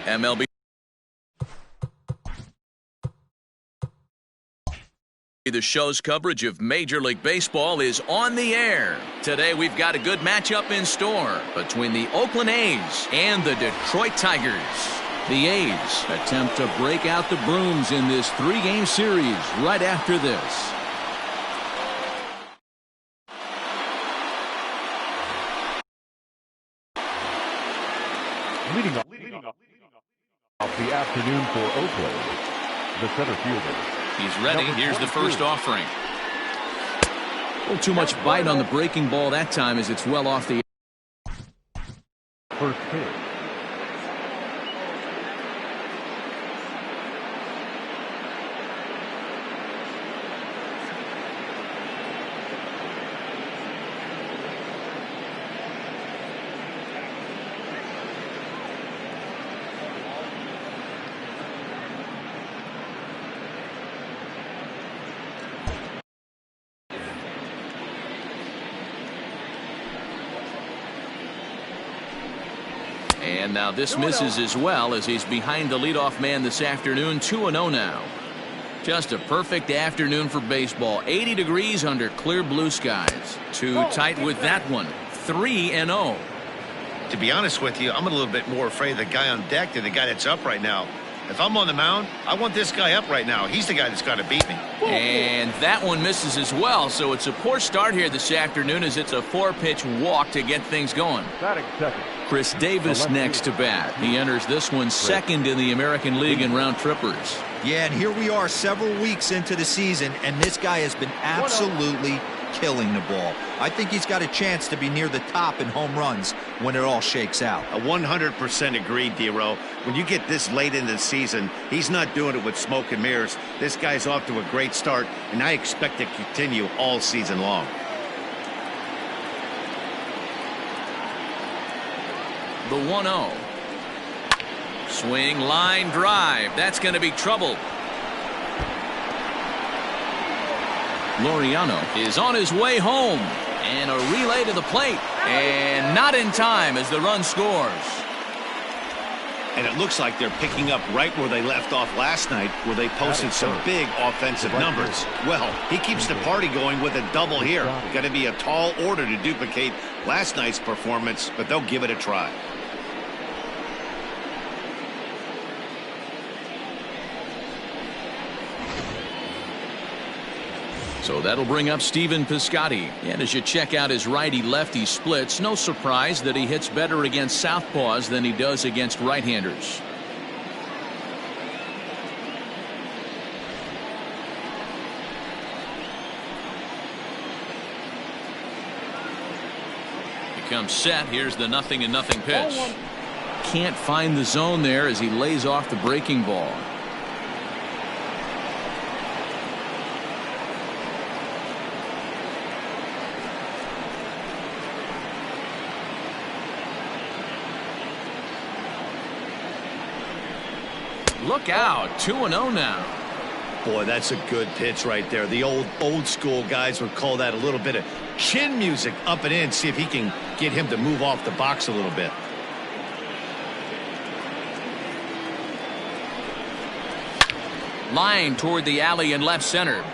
MLB the Show's coverage of Major League Baseball is on the air. Today we've got a good matchup in store between the Oakland A's and the Detroit Tigers. The A's attempt to break out the brooms in this three-game series right after this. Leading off the afternoon for Oakland, the center fielder. He's ready. Here's the first offering. A little too much bite on the breaking ball that time as it's well off the first pitch. And now this misses as well as he's behind the leadoff man this afternoon. 2-0 now. Just a perfect afternoon for baseball. 80 degrees under clear blue skies. Too tight with that one. 3-0. To be honest with you, I'm a little bit more afraid of the guy on deck than the guy that's up right now. If I'm on the mound, I want this guy up right now. He's the guy that's got to beat me. And that one misses as well. So it's a poor start here this afternoon as it's a 4-pitch walk to get things going. Chris Davis next to bat. He enters this one second in the American League in round trippers. Yeah, and here we are several weeks into the season, and this guy has been absolutely killing the ball. I think he's got a chance to be near the top in home runs when it all shakes out. 100% agreed, D-Row. When you get this late in the season, he's not doing it with smoke and mirrors. This guy's off to a great start, and I expect it to continue all season long. The 1-0. Swing, line, drive. That's going to be trouble. Laureano is on his way home. And a relay to the plate. And not in time as the run scores. And it looks like they're picking up right where they left off last night, where they posted some big offensive numbers. Well, he keeps the party going with a double here. Got to be a tall order to duplicate last night's performance, but they'll give it a try. So that'll bring up Stephen Piscotty. And as you check out his righty-lefty splits, no surprise that he hits better against southpaws than he does against right-handers. He comes set. Here's the 0-0 pitch. Can't find the zone there as he lays off the breaking ball. Look out, 2-0 now. Boy, that's a good pitch right there. The old school guys would call that a little bit of chin music up and in. See if he can get him to move off the box a little bit. Line toward the alley in left center.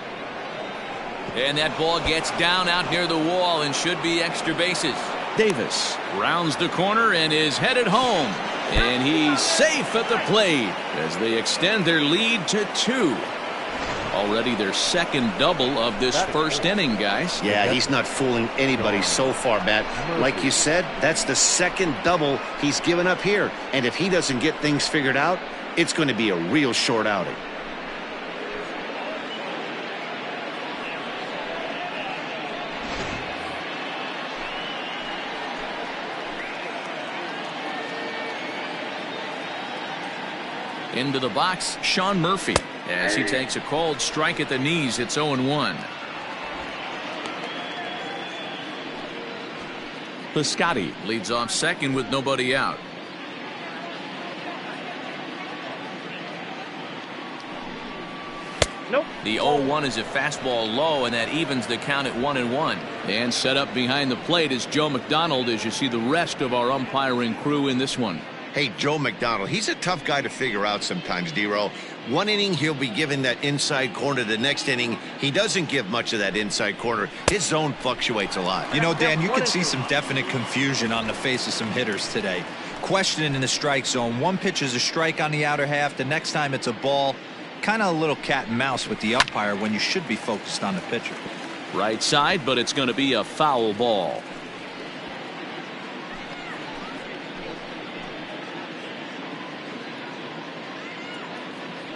And that ball gets down out near the wall and should be extra bases. Davis rounds the corner and is headed home. And he's safe at the plate as they extend their lead to 2. Already their second double of this first inning, guys. Yeah, he's not fooling anybody so far, Matt. Like you said, that's the second double he's given up here. And if he doesn't get things figured out, it's going to be a real short outing. Into the box, Sean Murphy, as he takes a cold strike at the knees. It's 0-1. Piscotty leads off second with nobody out. Nope. The 0-1 is a fastball low, and that evens the count at 1-1. And set up behind the plate is Joe McDonald as you see the rest of our umpiring crew in this one. Hey, Joe McDonald, he's a tough guy to figure out sometimes, D-Row. One inning, he'll be given that inside corner. The next inning, he doesn't give much of that inside corner. His zone fluctuates a lot. You know, Dan, you could see some definite confusion on the face of some hitters today. Questioning in the strike zone. One pitch is a strike on the outer half. The next time it's a ball. Kind of a little cat and mouse with the umpire when you should be focused on the pitcher. Right side, but it's going to be a foul ball.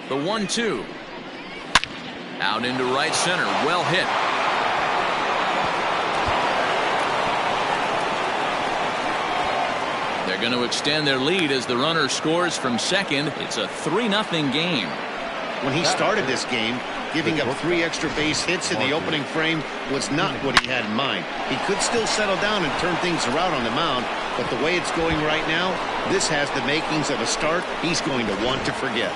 The 1-2. Out into right center. Well hit. They're going to extend their lead as the runner scores from second. It's a 3-0 game. When he started this game, giving up 3 extra base hits in the opening frame was not what he had in mind. He could still settle down and turn things around on the mound, but the way it's going right now, this has the makings of a start he's going to want to forget.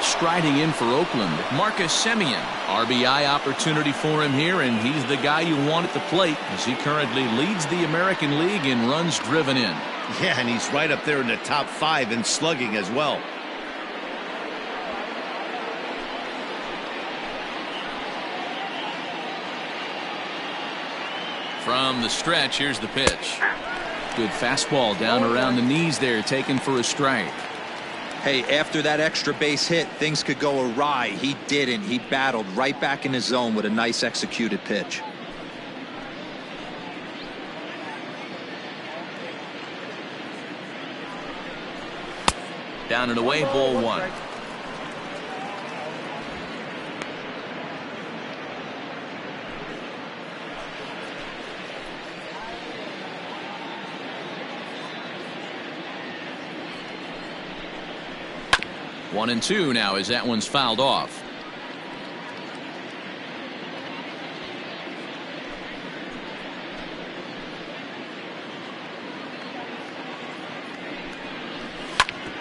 Striding in for Oakland, Marcus Semien. RBI opportunity for him here, and he's the guy you want at the plate as he currently leads the American League in runs driven in. Yeah, and he's right up there in the top 5 in slugging as well. From the stretch, here's the pitch. Good fastball down around the knees there, taken for a strike. Hey, after that extra base hit, things could go awry. He didn't. He battled right back in his zone with a nice executed pitch. Down and away, ball 1. One and 2 now as that one's fouled off.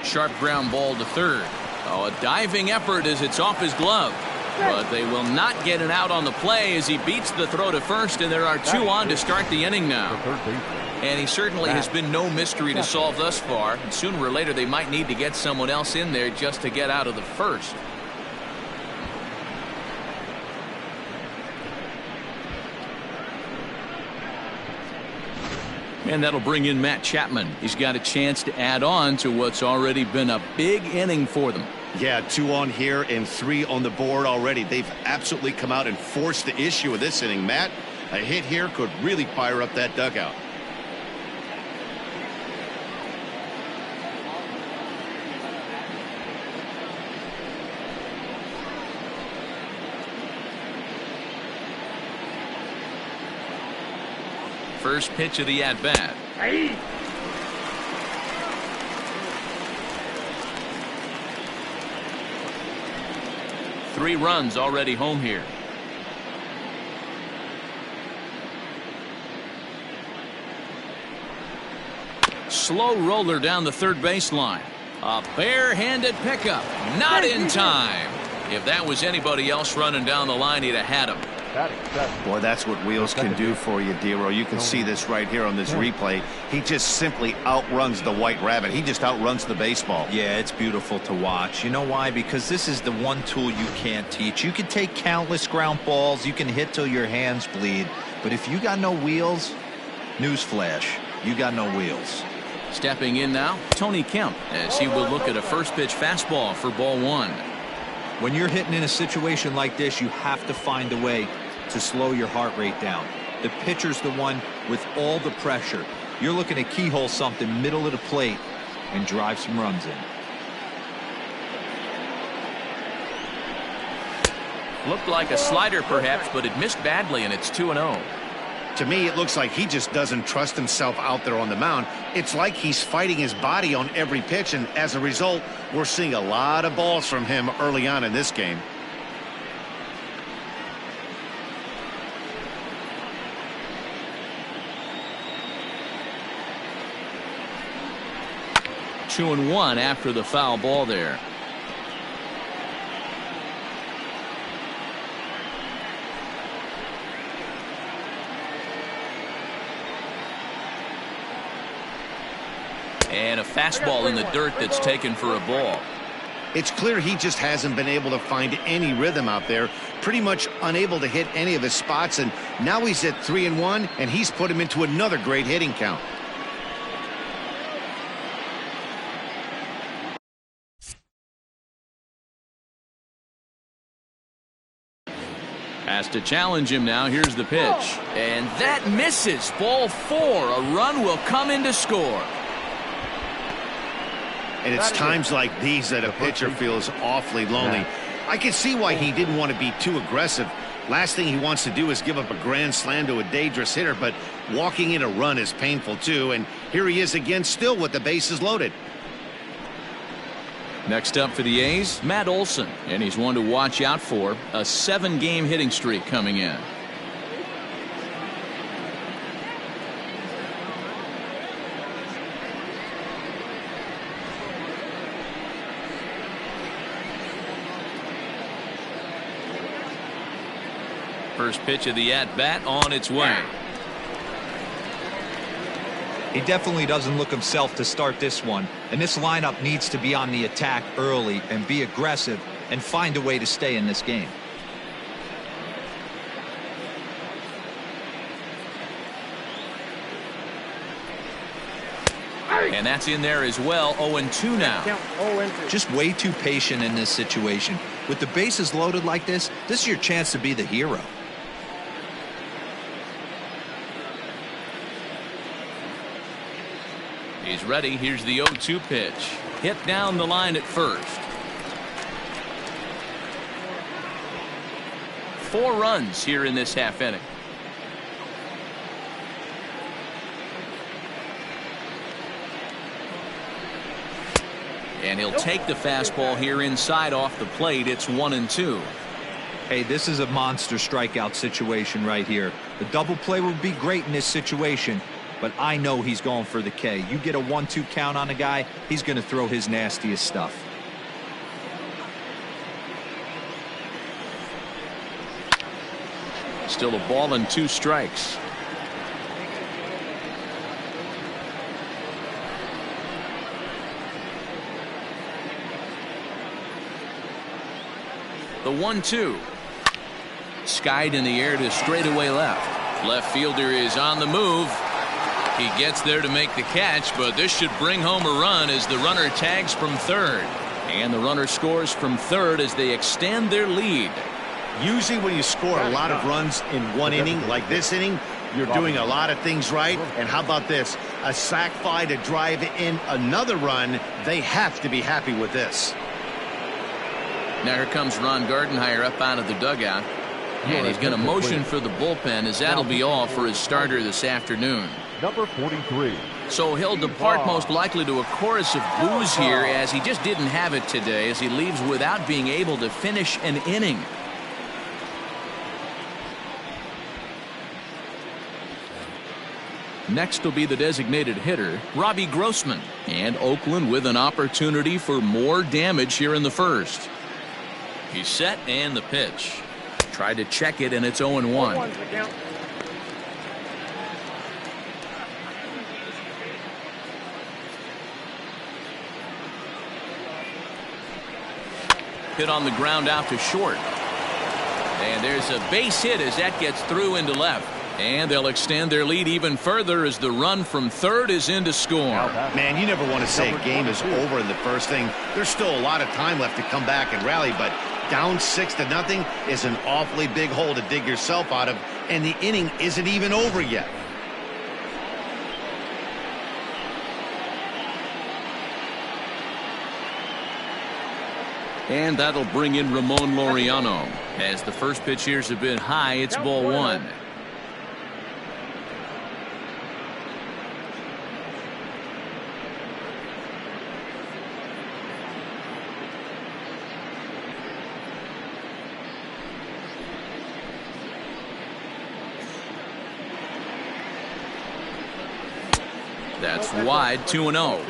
Sharp ground ball to third. Oh, a diving effort as it's off his glove. But they will not get it out on the play as he beats the throw to first, and there are 2 on to start the inning now. And he certainly has been no mystery to solve thus far. And sooner or later, they might need to get someone else in there just to get out of the first. And that'll bring in Matt Chapman. He's got a chance to add on to what's already been a big inning for them. Yeah, 2 on here and 3 on the board already. They've absolutely come out and forced the issue of this inning. Matt, a hit here could really fire up that dugout. First pitch of the at-bat. 3 runs already home here. Slow roller down the third baseline. A barehanded pickup. Not in time. If that was anybody else running down the line, he'd have had him. Boy, that's what wheels can do for you, D-Row. You can see this right here on this replay. He just simply outruns the white rabbit. He just outruns the baseball. Yeah, it's beautiful to watch. You know why? Because this is the one tool you can't teach. You can take countless ground balls. You can hit till your hands bleed. But if you got no wheels, newsflash, you got no wheels. Stepping in now, Tony Kemp, as he will look at a first pitch fastball for ball 1. When you're hitting in a situation like this, you have to find a way to slow your heart rate down. The pitcher's the one with all the pressure. You're looking to keyhole something middle of the plate and drive some runs in. Looked like a slider perhaps, but it missed badly, and it's 2-0. To me, it looks like he just doesn't trust himself out there on the mound. It's like he's fighting his body on every pitch, and as a result, we're seeing a lot of balls from him early on in this game. Two and one after the foul ball there. And a fastball in the dirt that's taken for a ball. It's clear he just hasn't been able to find any rhythm out there. Pretty much unable to hit any of his spots, and now he's at 3-1, and he's put him into another great hitting count. Has to challenge him now. Here's the pitch. And that misses. Ball 4. A run will come in to score. And it's times like these that a pitcher feels awfully lonely. I can see why he didn't want to be too aggressive. Last thing he wants to do is give up a grand slam to a dangerous hitter, but walking in a run is painful too. And here he is again, still with the bases loaded. Next up for the A's, Matt Olson, and he's one to watch out for. A 7-game hitting streak coming in. First pitch of the at-bat on its way. He definitely doesn't look himself to start this one, and this lineup needs to be on the attack early and be aggressive and find a way to stay in this game. And that's in there as well. 0-2 now. Just way too patient in this situation. With the bases loaded like this is your chance to be the hero. He's ready. Here's the 0-2 pitch. Hit down the line at first. 4 runs here in this half inning. And he'll take the fastball here inside off the plate. It's 1-2. Hey, this is a monster strikeout situation right here. The double play would be great in this situation, but I know he's going for the K. You get a 1-2 count on a guy, he's going to throw his nastiest stuff. Still a ball and 2 strikes. The 1-2. Skied in the air to straightaway left. Left fielder is on the move. He gets there to make the catch, but this should bring home a run as the runner tags from third. And the runner scores from third as they extend their lead. Usually when you score a lot of runs in one inning, like this inning, you're doing a lot of things right. And how about this? A sac fly to drive in another run. They have to be happy with this. Now here comes Ron Gardenhire up out of the dugout. And he's going to motion for the bullpen, as that'll be all for his starter this afternoon. Number 43. So he'll depart most likely to a chorus of boos here, as he just didn't have it today, as he leaves without being able to finish an inning. Next will be the designated hitter, Robbie Grossman. And Oakland with an opportunity for more damage here in the first. He's set, and the pitch. Tried to check it, and it's 0-1. Hit on the ground out to short. And there's a base hit as that gets through into left. And they'll extend their lead even further as the run from third is in to score. Man, you never want to say a game is over in the first inning. There's still a lot of time left to come back and rally, but down 6-0 is an awfully big hole to dig yourself out of, and the inning isn't even over yet. And that'll bring in Ramon Laureano. As the first pitch here's a bit high, it's ball 1. That's wide, 2-0.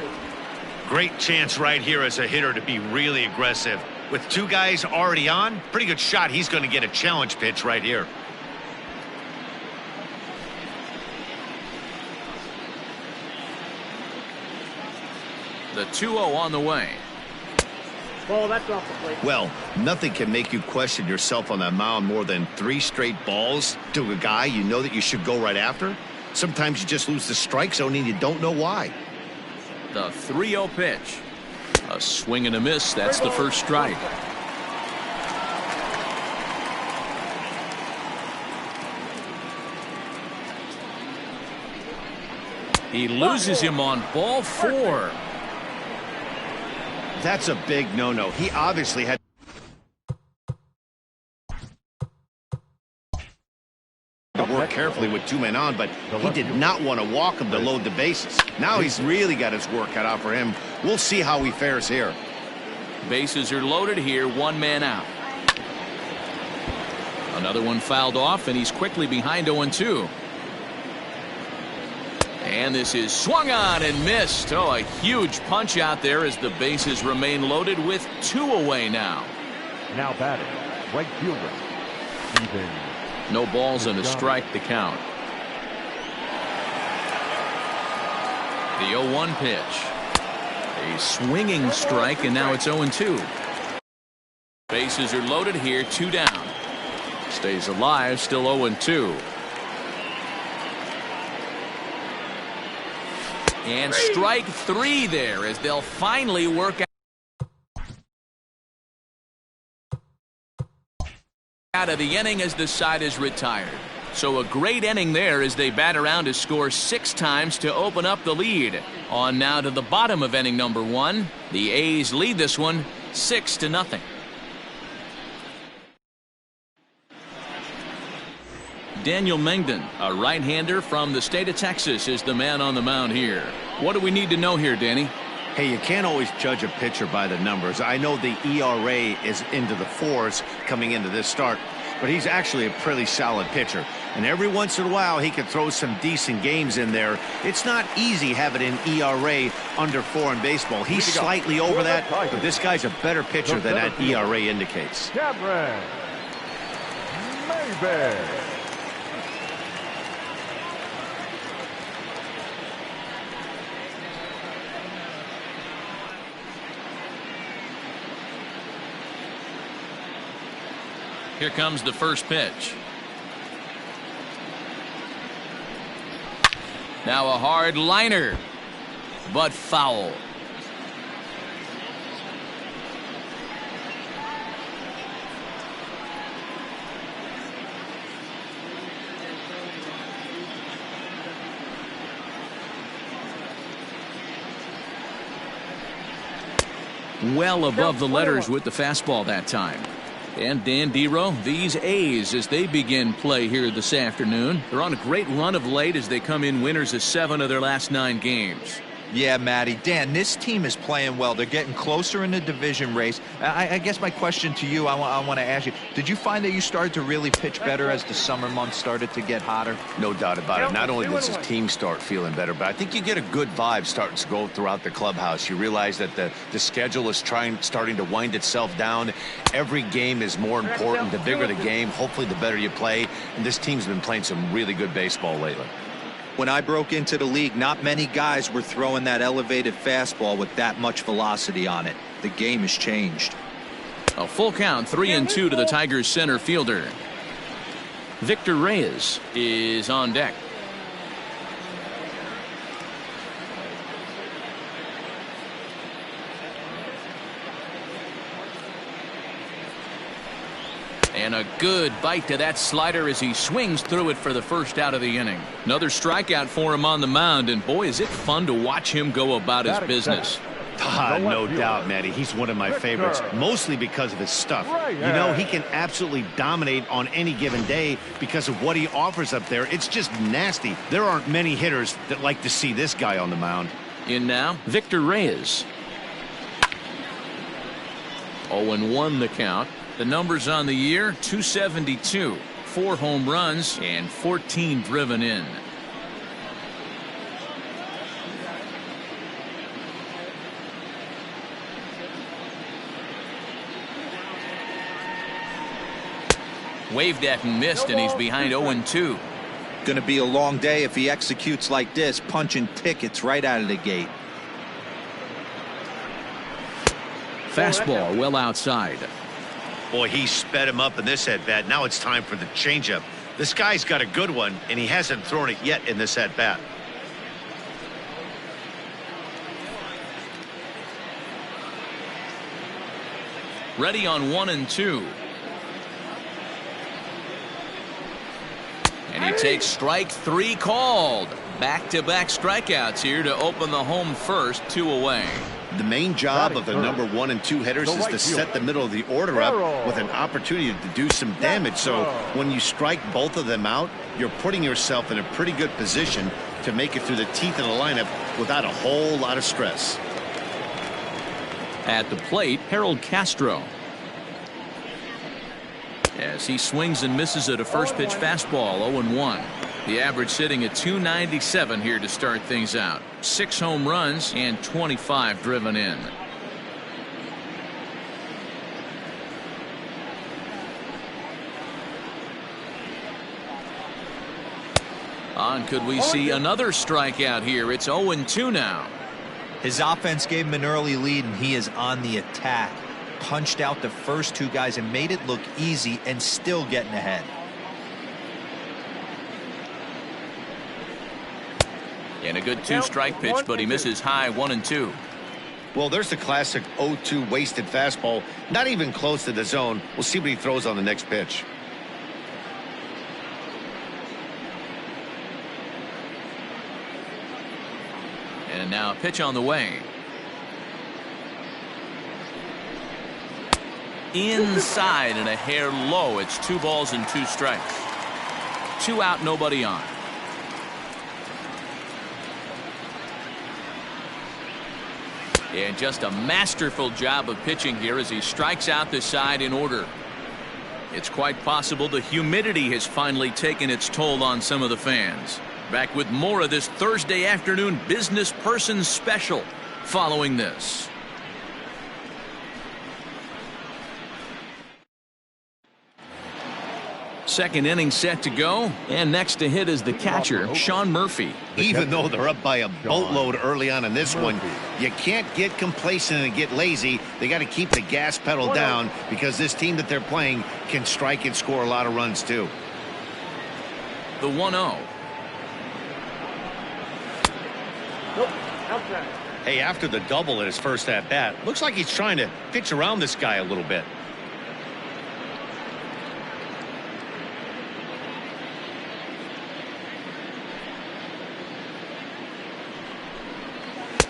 Great chance right here as a hitter to be really aggressive. With 2 guys already on, pretty good shot he's going to get a challenge pitch right here. The 2-0 on the way. Ball, that's off the plate. Well, nothing can make you question yourself on that mound more than 3 straight balls to a guy you know that you should go right after. Sometimes you just lose the strike zone and you don't know why. The 3-0 pitch. A swing and a miss. That's the first strike. He loses him on ball 4. That's a big no-no. He obviously had to work carefully with 2 men on, but he did not want to walk him to load the bases. Now he's really got his work cut out for him. We'll see how he fares here. Bases are loaded here, 1 man out. Another one fouled off, and he's quickly behind 0-2. And this is swung on and missed. Oh, a huge punch out there as the bases remain loaded with 2 away now. Now batting, right fielder, Steven. No balls and a strike to count. The 0-1 pitch. A swinging strike, and now it's 0-2. Bases are loaded here, 2 down. Stays alive, still 0-2. And strike 3 there as they'll finally work out of the inning as the side is retired. So a great inning there as they bat around to score 6 times to open up the lead. On now to the bottom of inning number 1. The A's lead this one 6-0. Daniel Mengden, a right-hander from the state of Texas, is the man on the mound here. What do we need to know here, Danny? Hey, you can't always judge a pitcher by the numbers. I know the ERA is into the 4s coming into this start, but he's actually a pretty solid pitcher. And every once in a while, he can throw some decent games in there. It's not easy having an ERA under 4 in baseball. He's slightly over that, but this guy's a better pitcher than that ERA indicates. Cameron Maybach. Here comes the first pitch. Now a hard liner, but foul. Well above the letters with the fastball that time. And Dan Dero, these A's, as they begin play here this afternoon, they're on a great run of late as they come in winners of 7 of their last 9 games. Yeah, Matty. Dan, this team is playing well. They're getting closer in the division race. I guess my question to you, I want to ask you, did you find that you started to really pitch better as the summer months started to get hotter? No doubt about it. Not only does his team start feeling better, but I think you get a good vibe starting to go throughout the clubhouse. You realize that the schedule is starting to wind itself down. Every game is more important. The bigger the game, hopefully the better you play. And this team's been playing some really good baseball lately. When I broke into the league, not many guys were throwing that elevated fastball with that much velocity on it. The game has changed. A full count, 3-2 to the Tigers center fielder. Victor Reyes is on deck. And a good bite to that slider as he swings through it for the first out of the inning. Another strikeout for him on the mound, and boy, is it fun to watch him go about his business. No doubt, Matty. He's one of my favorites, mostly because of his stuff. You know, he can absolutely dominate on any given day because of what he offers up there. It's just nasty. There aren't many hitters that like to see this guy on the mound. In now, Victor Reyes. 0-1 the count. The numbers on the year, 272, 4 home runs, and 14 driven in. Waved at and missed, and he's behind 0-2. Going to be a long day if he executes like this, punching tickets right out of the gate. Fastball well outside. Boy, he sped him up in this at-bat. Now it's time for the changeup. This guy's got a good one, and he hasn't thrown it yet in this at-bat. Ready on 1 and 2. And he takes strike 3 called. Back-to-back strikeouts here to open the home first, 2 away. The main job of the number 1 and 2 hitters is to set the middle of the order up with an opportunity to do some damage. So when you strike both of them out, you're putting yourself in a pretty good position to make it through the teeth of the lineup without a whole lot of stress. At the plate, Harold Castro. As he swings and misses at a first pitch fastball, 0-1. The average sitting at 297 here to start things out. 6 home runs and 25 driven in. On, could we see another strikeout here? It's 0-2 now. His offense gave him an early lead, and he is on the attack. Punched out the first 2 guys and made it look easy, and still getting ahead. And a good 2-strike pitch, but he misses high 1-2. Well, there's the classic 0-2 wasted fastball. Not even close to the zone. We'll see what he throws on the next pitch. And now a pitch on the way. Inside and a hair low. It's 2 balls and 2 strikes. 2 out, nobody on. And just a masterful job of pitching here as he strikes out the side in order. It's quite possible the humidity has finally taken its toll on some of the fans. Back with more of this Thursday afternoon business person special following this. Second inning set to go, and next to hit is the catcher, Sean Murphy. Even though they're up by a boatload early on in this one, you can't get complacent and get lazy. They got to keep the gas pedal down because this team that they're playing can strike and score a lot of runs too. The 1-0. Hey, after the double in his first at-bat, looks like he's trying to pitch around this guy a little bit.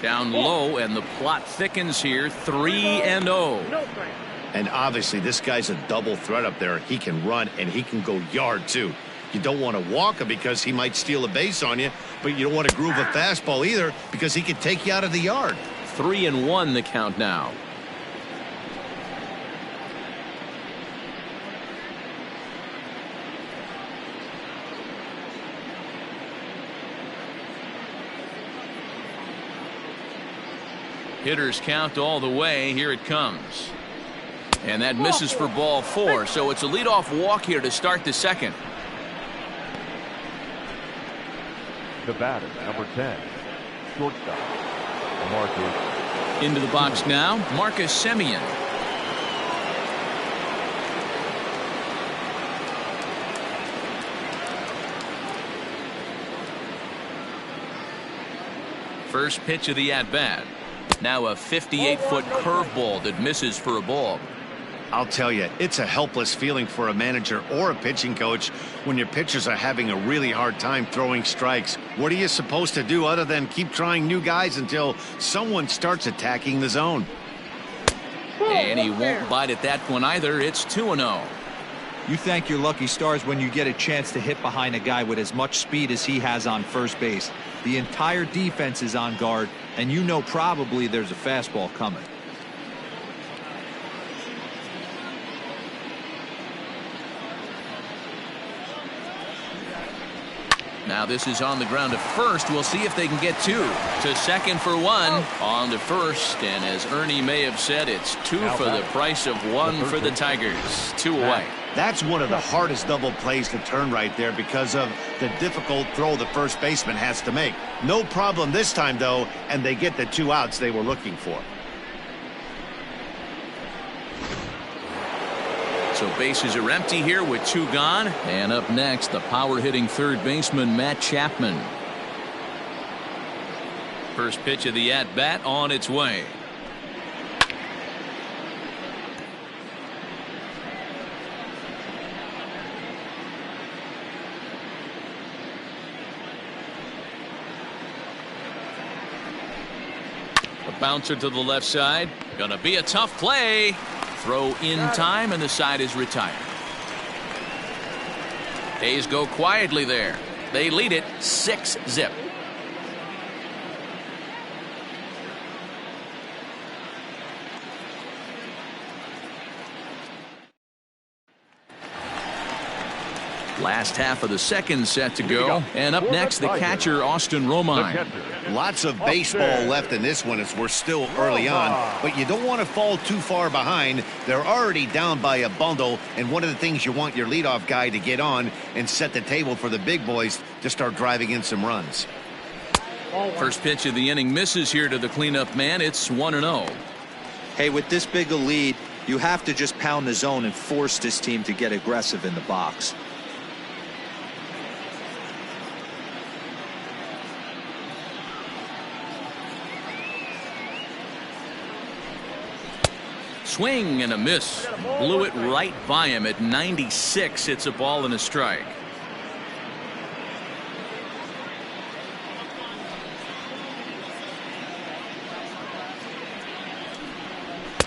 Down low, and the plot thickens here. 3-0. And obviously this guy's a double threat up there. He can run and he can go yard too. You don't want to walk him because he might steal a base on you, but you don't want to groove a fastball either because he can take you out of the yard. 3-1 the count now. Hitters count all the way. Here it comes. And that misses for ball 4. So it's a leadoff walk here to start the second. The batter, number 10, shortstop, Marcus. Into the box now, Marcus Semien. First pitch of the at-bat. Now a 58-foot curveball that misses for a ball. I'll tell you, it's a helpless feeling for a manager or a pitching coach when your pitchers are having a really hard time throwing strikes. What are you supposed to do other than keep trying new guys until someone starts attacking the zone? And he won't bite at that one either. It's 2-0. You thank your lucky stars when you get a chance to hit behind a guy with as much speed as he has on first base. The entire defense is on guard, and you know probably there's a fastball coming. Now this is on the ground to first. We'll see if they can get 2. To second for 1. On to first. And as Ernie may have said, it's 2 for the price of 1 for the Tigers. 2 away. That's one of the hardest double plays to turn right there because of the difficult throw the first baseman has to make. No problem this time, though, and they get the 2 outs they were looking for. So bases are empty here with 2 gone. And up next, the power-hitting third baseman, Matt Chapman. First pitch of the at-bat on its way. A bouncer to the left side. Gonna be a tough play. Throw in time, and the side is retired. A's go quietly there. They lead it 6-0. Last half of the second set to go. And up next, the catcher, Austin Romine. Lots of baseball left in this one as we're still early on, but you don't want to fall too far behind. They're already down by a bundle, and one of the things you want your leadoff guy to get on and set the table for the big boys to start driving in some runs. First pitch of the inning misses here to the cleanup man. It's 1-0. Hey, with this big a lead, you have to just pound the zone and force this team to get aggressive in the box. Swing and a miss. Blew it right by him at 96. It's a ball and a strike.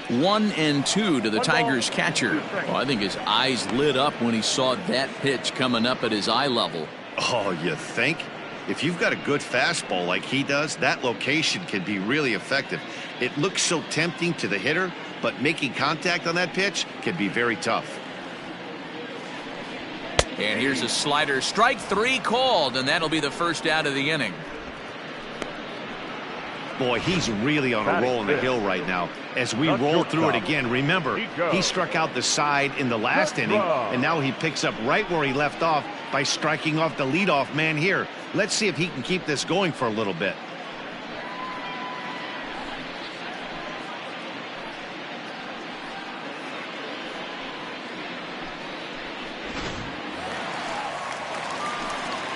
One and two to the Tigers catcher. Well, I think his eyes lit up when he saw that pitch coming up at his eye level. Oh, you think? If you've got a good fastball like he does, that location can be really effective. It looks so tempting to the hitter, but making contact on that pitch can be very tough. And here's a slider. Strike 3 called, and that'll be the first out of the inning. Boy, he's really on a roll in the hill right now. As we roll through it again, remember, he struck out the side in the last inning, and now he picks up right where he left off by striking off the leadoff man here. Let's see if he can keep this going for a little bit.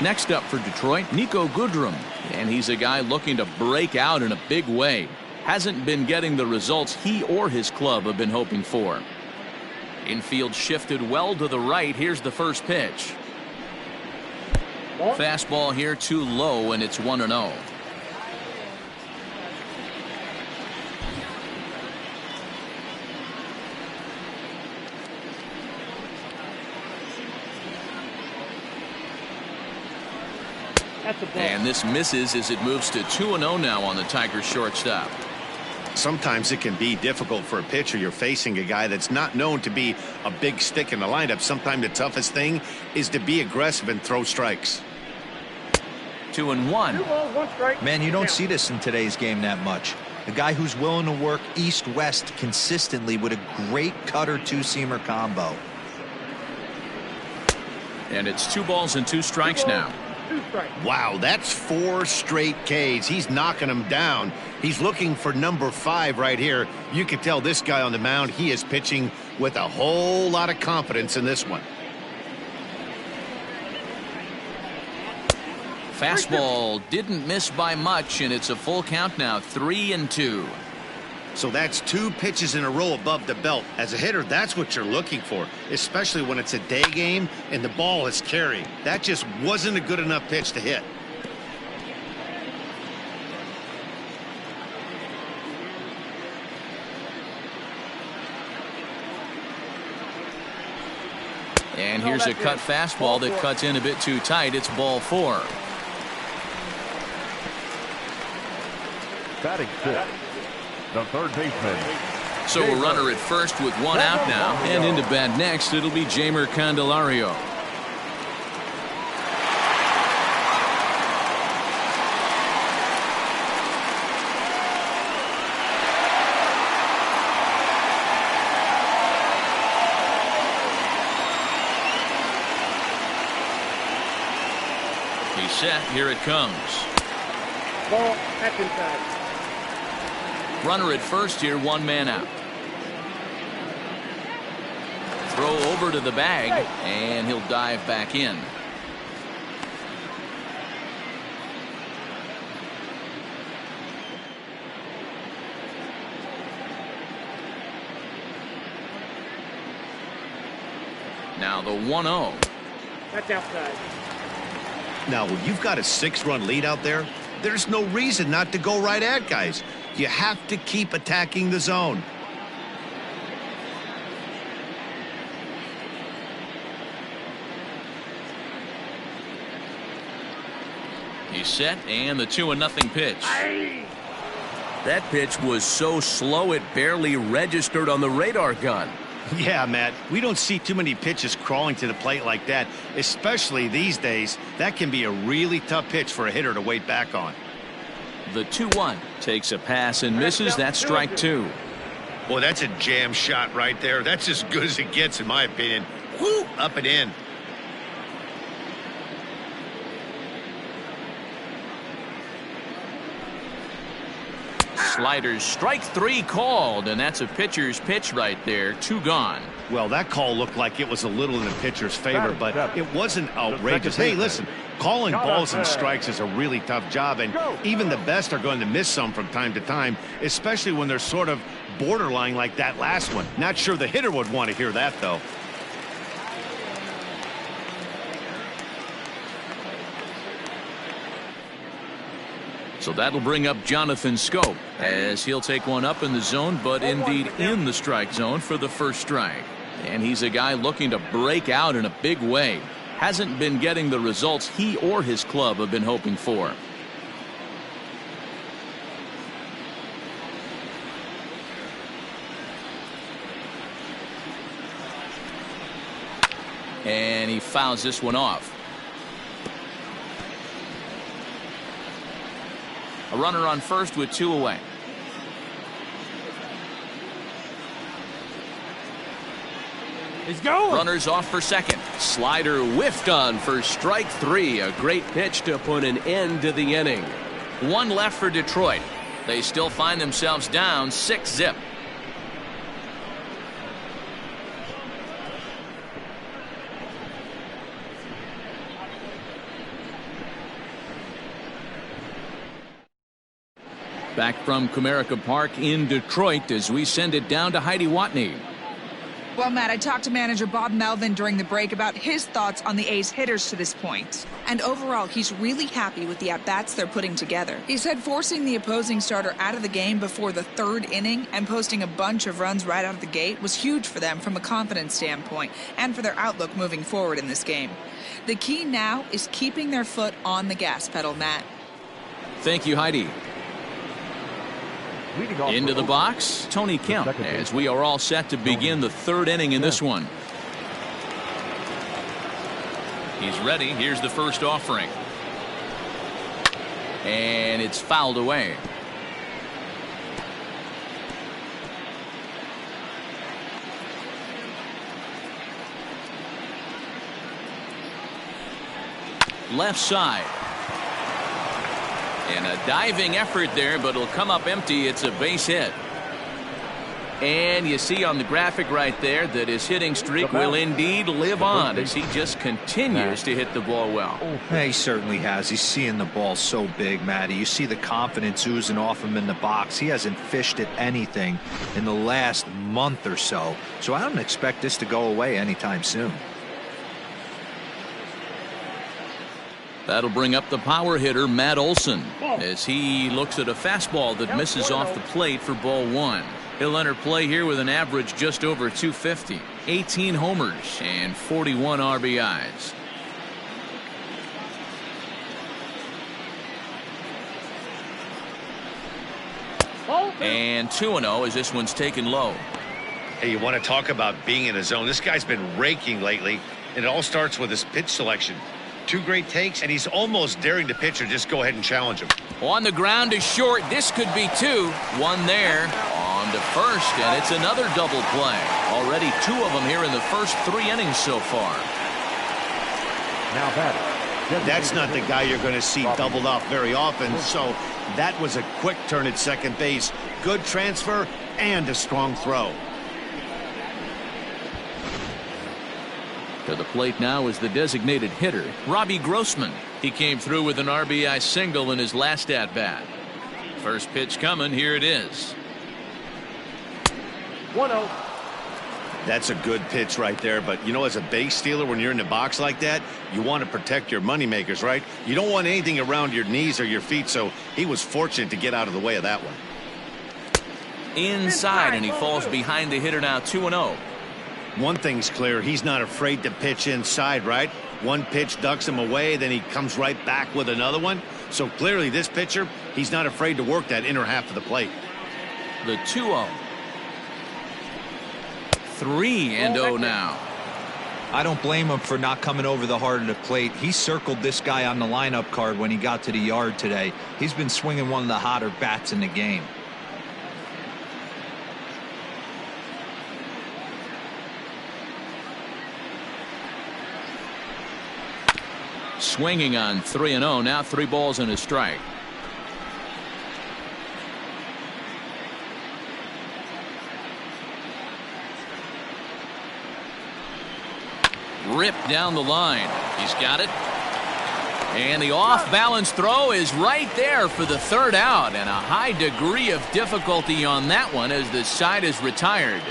Next up for Detroit, Nico Goodrum. And he's a guy looking to break out in a big way. Hasn't been getting the results he or his club have been hoping for. Infield shifted well to the right. Here's the first pitch. Fastball here too low, and it's 1-0. And this misses as it moves to 2-0 now on the Tigers shortstop. Sometimes it can be difficult for a pitcher. You're facing a guy that's not known to be a big stick in the lineup. Sometimes the toughest thing is to be aggressive and throw strikes. 2-1. Man, you don't see this in today's game that much. A guy who's willing to work east-west consistently with a great cutter two-seamer combo. And it's 2 balls and 2 strikes now. Wow, that's 4 straight Ks. He's knocking them down. He's looking for number 5 right here. You can tell this guy on the mound, he is pitching with a whole lot of confidence in this one. Fastball didn't miss by much, and it's a full count now, 3-2. So that's 2 pitches in a row above the belt. As a hitter, that's what you're looking for, especially when it's a day game and the ball is carrying. That just wasn't a good enough pitch to hit. And here's a cut fastball that cuts in a bit too tight. It's ball 4. Batting 5th, the third baseman. So a runner at first with 1 out now, and into bat next, it'll be Jeimer Candelario. He's set. Here it comes. Ball, that's inside. Runner at first here, 1 man out. Throw over to the bag, and he'll dive back in. Now the 1-0. That's outside. Now, when you've got a 6-run lead out there, there's no reason not to go right at guys. You have to keep attacking the zone. He's set, and the 2-0 pitch. That pitch was so slow it barely registered on the radar gun. Yeah, Matt, we don't see too many pitches crawling to the plate like that, especially these days. That can be a really tough pitch for a hitter to wait back on. The 2-1 takes a pass and misses. That's strike 2. Boy, that's a jam shot right there. That's as good as it gets, in my opinion. Woo, up and in. Sliders, strike 3 called, and that's a pitcher's pitch right there. 2 gone. Well, that call looked like it was a little in the pitcher's favor, but it wasn't outrageous. Hey, listen, calling balls and strikes is a really tough job, and even the best are going to miss some from time to time, especially when they're sort of borderline like that last one. Not sure the hitter would want to hear that, though. So that'll bring up Jonathan Scope as he'll take one up in the zone, but indeed in the strike zone for the first strike. And he's a guy looking to break out in a big way. Hasn't been getting the results he or his club have been hoping for. And he fouls this one off. A runner on first with 2 away. He's going. Runners off for second. Slider whiffed on for strike 3. A great pitch to put an end to the inning. 1 left for Detroit. They still find themselves down 6-0. Back from Comerica Park in Detroit as we send it down to Heidi Watney. Well, Matt, I talked to manager Bob Melvin during the break about his thoughts on the A's hitters to this point. And overall, he's really happy with the at-bats they're putting together. He said forcing the opposing starter out of the game before the 3rd inning and posting a bunch of runs right out of the gate was huge for them from a confidence standpoint and for their outlook moving forward in this game. The key now is keeping their foot on the gas pedal, Matt. Thank you, Heidi. Into the box, Tony Kemp, as we are all set to begin the 3rd inning in this one. He's ready. Here's the first offering. And it's fouled away. Left side. And a diving effort there, but it'll come up empty. It's a base hit. And you see on the graphic right there that his hitting streak will indeed live on as he just continues to hit the ball well. Yeah, he certainly has. He's seeing the ball so big, Matty. You see the confidence oozing off him in the box. He hasn't fished at anything in the last month or so. So I don't expect this to go away anytime soon. That'll bring up the power hitter, Matt Olson, as he looks at a fastball that misses off the plate for ball 1. He'll enter play here with an average just over 250, 18 homers, and 41 RBIs. And 2-0 as this one's taken low. Hey, you want to talk about being in a zone? This guy's been raking lately, and it all starts with his pitch selection. 2 great takes, and he's almost daring the pitcher just go ahead and challenge him. On the ground to short. This could be 2. 1 there. On to first, and it's another double play. Already 2 of them here in the first 3 innings so far. Now batting. That's not the guy you're going to see doubled off very often, so that was a quick turn at second base. Good transfer and a strong throw. To the plate now is the designated hitter, Robbie Grossman. He came through with an RBI single in his last at-bat. First pitch coming. Here it is. 1-0. That's a good pitch right there, but you know, as a base stealer, when you're in the box like that, you want to protect your moneymakers, right? You don't want anything around your knees or your feet, so he was fortunate to get out of the way of that one. Inside, and he falls behind the hitter now. 2-0. One thing's clear, he's not afraid to pitch inside, right? One pitch ducks him away, then he comes right back with another one. So clearly this pitcher, he's not afraid to work that inner half of the plate. The 2-0. 3-0 now. I don't blame him for not coming over the heart of the plate. He circled this guy on the lineup card when he got to the yard today. He's been swinging one of the hotter bats in the game. Swinging on 3-0. Now 3 balls and a strike. Ripped down the line. He's got it. And the off-balance throw is right there for the 3rd out. And a high degree of difficulty on that one as the side is retired.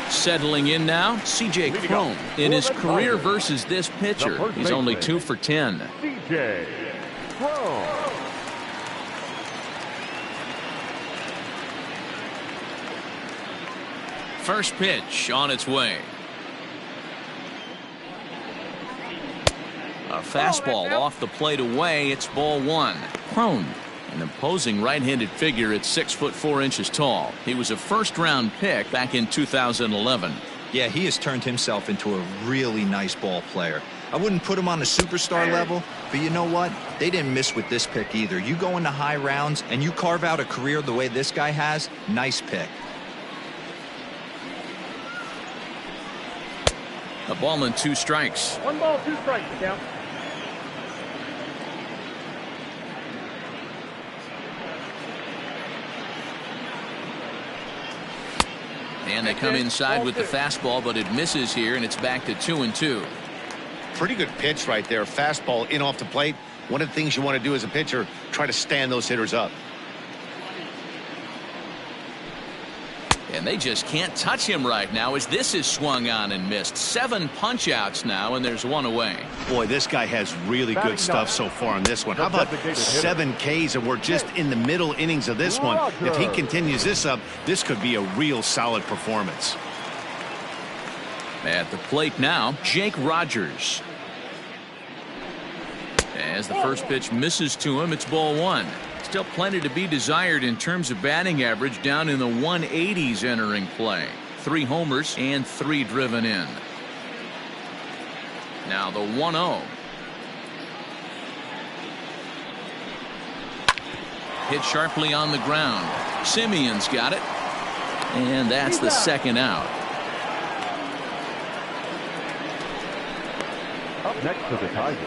Settling in now, C.J. Cron. In his career versus this pitcher, he's only 2 for 10. C.J. Cron. First pitch on its way. A fastball off the plate away. It's ball 1. Cron, an imposing right-handed figure at 6'4" tall. He was a first-round pick back in 2011. Yeah, he has turned himself into a really nice ball player. I wouldn't put him on the superstar level, but you know what? They didn't miss with this pick either. You go into high rounds and you carve out a career the way this guy has. Nice pick. A ball and 2 strikes. 1 ball, 2 strikes, count. And they come inside with the fastball, but it misses here, and it's back to 2-2. Pretty good pitch right there. Fastball in off the plate. One of the things you want to do as a pitcher, try to stand those hitters up. And they just can't touch him right now as this is swung on and missed. 7 punch-outs now, and there's 1 away. Boy, this guy has really good stuff so far on this one. How about 7 Ks, and we're just in the middle innings of this one. If he continues this up, this could be a real solid performance. At the plate now, Jake Rogers. As the first pitch misses to him, it's ball 1. Still plenty to be desired in terms of batting average, down in the 180s entering play. 3 homers and 3 driven in. Now the 1-0. Hit sharply on the ground. Simeon's got it. And that's the 2nd out. Up next to the Tigers,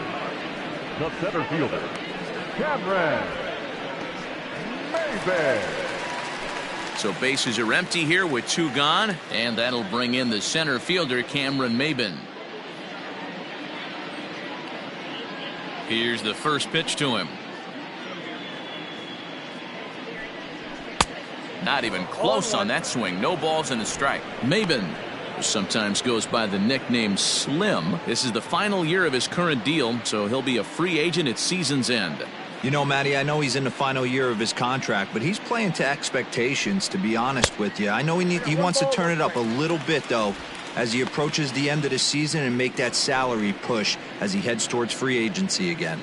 the center fielder, Cameron. So bases are empty here with 2 gone, and that'll bring in the center fielder, Cameron Maybin. Here's the first pitch to him. Not even close on that swing. No balls and a strike. Maybin, who sometimes goes by the nickname Slim, this is the final year of his current deal, so he'll be a free agent at season's end. You know, Matty, I know he's in the final year of his contract, but he's playing to expectations, to be honest with you. I know he wants to turn it up a little bit, though, as he approaches the end of the season and make that salary push as he heads towards free agency again.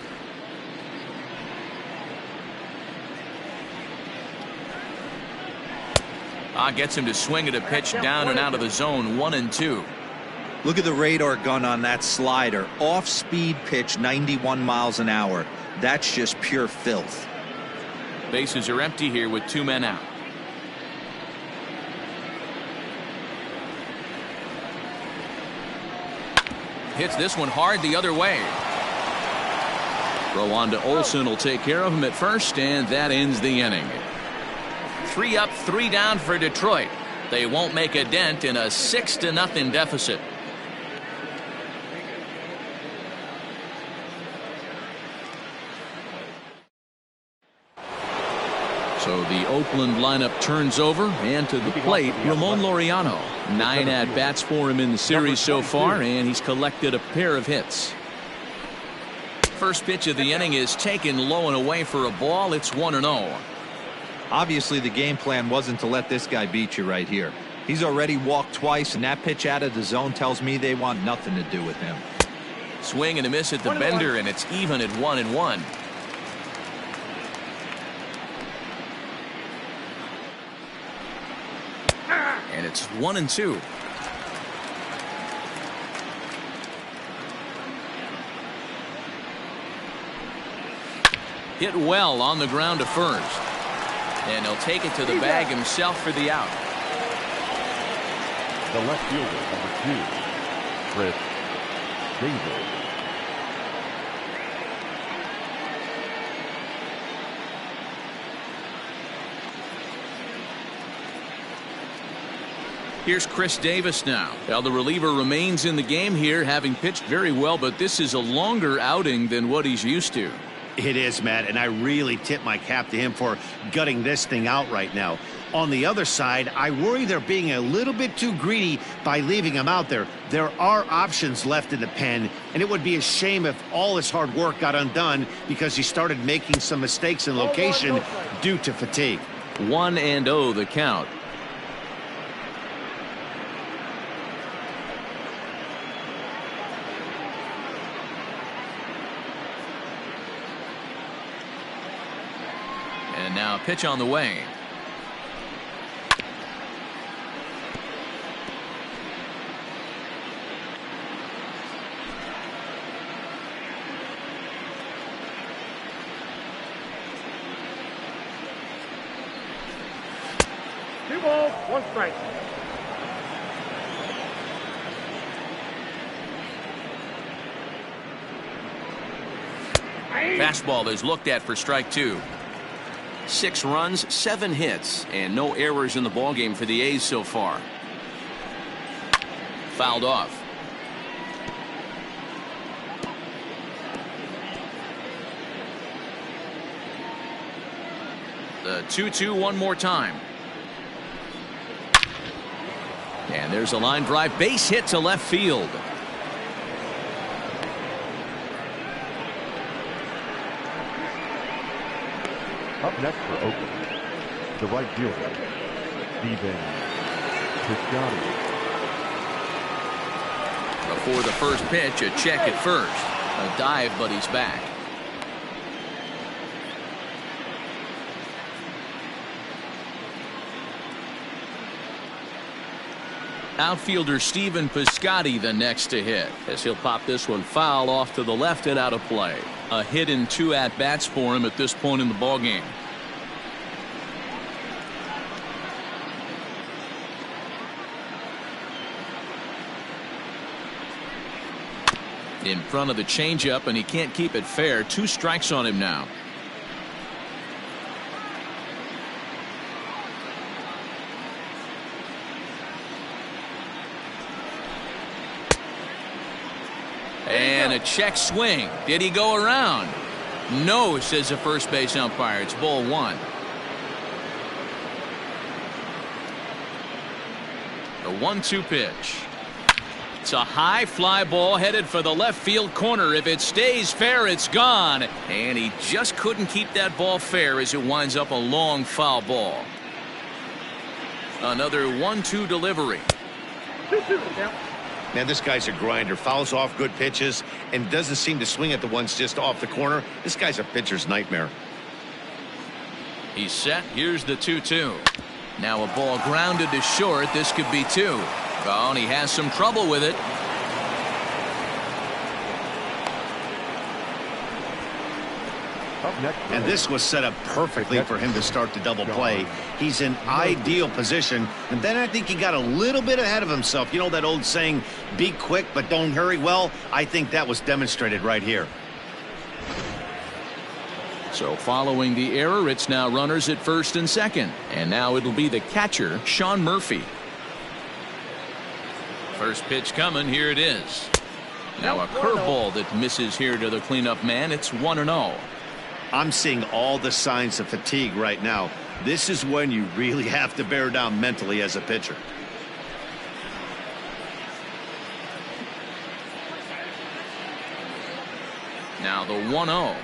Gets him to swing at a pitch down and out of the zone. 1-2. Look at the radar gun on that slider. Off-speed pitch, 91 miles an hour. That's just pure filth. Bases are empty here with 2 men out. Hits this one hard the other way. Throw on to Olsen will take care of him at first, and that ends the inning. 3 up, 3 down for Detroit. They won't make a dent in a 6-0 deficit. So the Oakland lineup turns over, and to the plate, Ramon Laureano. 9 at-bats for him in the series so far, and he's collected a pair of hits. First pitch of the inning is taken low and away for a ball. It's 1-0. Obviously, the game plan wasn't to let this guy beat you right here. He's already walked twice, and that pitch out of the zone tells me they want nothing to do with him. Swing and a miss at the bender, and it's even at 1-1. And it's 1-2. Hit well on the ground to first. And he'll take it to the bag himself for the out. The left fielder, number 2, Chris Davis. Here's Chris Davis now. Well, the reliever remains in the game here, having pitched very well, but this is a longer outing than what he's used to. It is, Matt, and I really tip my cap to him for gutting this thing out right now. On the other side, I worry they're being a little bit too greedy by leaving him out there. There are options left in the pen, and it would be a shame if all his hard work got undone because he started making some mistakes in location due to fatigue. 1-0 the count. And now pitch on the way. Two balls, one strike. Fastball is looked at for strike 2. 6 runs, 7 hits, and no errors in the ballgame for the A's so far. Fouled off. The 2-2 one more time. And there's a line drive, base hit to left field. Up next for Oakland, the right fielder, Steven Piscotty. Before the first pitch, a check at first. A dive, but he's back. Outfielder Steven Piscotty the next to hit, as he'll pop this one foul off to the left and out of play. A hit in 2 at-bats for him at this point in the ballgame. In front of the changeup, and he can't keep it fair. 2 strikes on him now. And a check swing. Did he go around? No, says the first base umpire. It's ball 1. The 1-2 pitch. It's a high fly ball headed for the left field corner. If it stays fair, it's gone. And he just couldn't keep that ball fair as it winds up a long foul ball. Another 1-2 delivery. Man, this guy's a grinder. Fouls off good pitches and doesn't seem to swing at the ones just off the corner. This guy's a pitcher's nightmare. He's set. Here's the 2-2. Now a ball grounded to short. This could be 2. Oh, and he has some trouble with it. Up next, and this was set up perfectly for him to start the double play. He's in ideal position, and then I think he got a little bit ahead of himself. You know that old saying, be quick but don't hurry? Well, I think that was demonstrated right here. So following the error, it's now runners at first and second. And now it'll be the catcher, Sean Murphy. First pitch coming. Here it is. Now a curveball that misses here to the cleanup man. It's 1-0. I'm seeing all the signs of fatigue right now. This is when you really have to bear down mentally as a pitcher. Now the 1-0.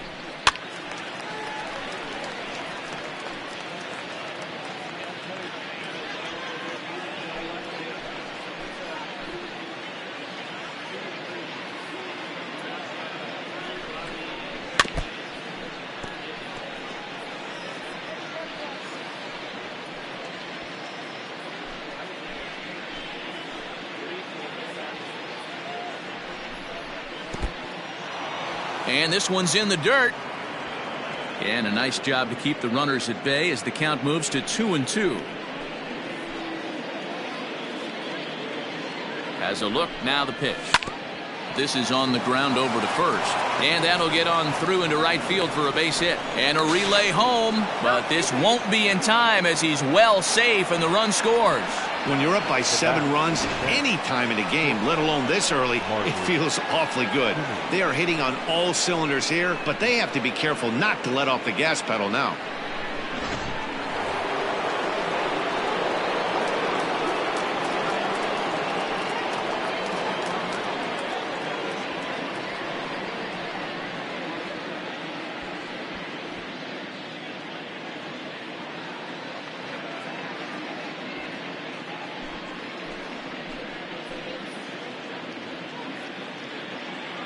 And this one's in the dirt. And a nice job to keep the runners at bay as the count moves to 2-2. Has a look. Now the pitch. This is on the ground over to first. And that'll get on through into right field for a base hit. And a relay home. But this won't be in time as he's well safe and the run scores. When you're up by 7 runs any time in a game, let alone this early, it feels awfully good. They are hitting on all cylinders here, but they have to be careful not to let off the gas pedal now.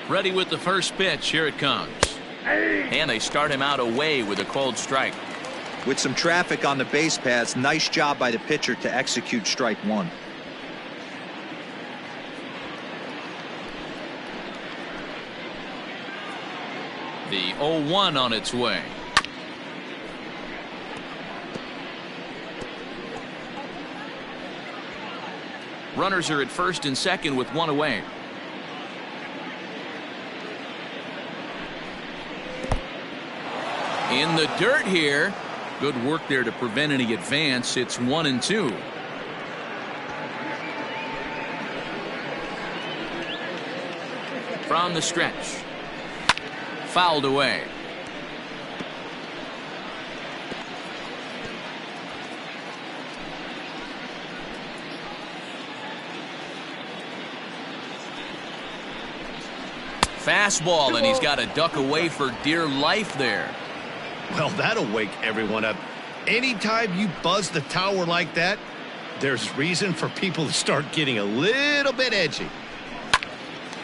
Ready with the first pitch. Here it comes. And they start him out away with a called strike. With some traffic on the base paths, nice job by the pitcher to execute strike one. The 0-1 on its way. Runners are at first and second with one away. In the dirt here. Good work there to prevent any advance. It's 1-2. From the stretch. Fouled away. Fastball, and he's got to duck away for dear life there. Well, that'll wake everyone up. Anytime you buzz the tower like that, there's reason for people to start getting a little bit edgy.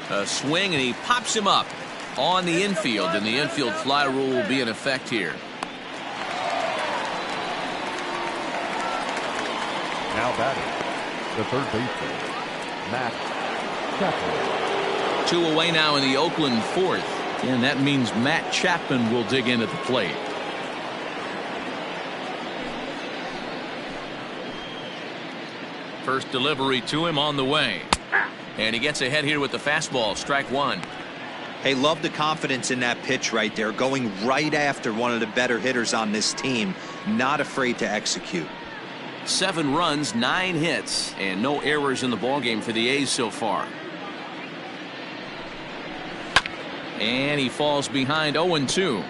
A swing, and he pops him up on the infield, and the infield fly rule will be in effect here. Now batting, the third baseman, Matt Chapman. 2 away now in the Oakland fourth, and that means Matt Chapman will dig in at the plate. First delivery to him on the way. And he gets ahead here with the fastball. Strike one. Hey, love the confidence in that pitch right there. Going right after one of the better hitters on this team. Not afraid to execute. 7 runs, 9 hits, and no errors in the ballgame for the A's so far. And he falls behind 0-2.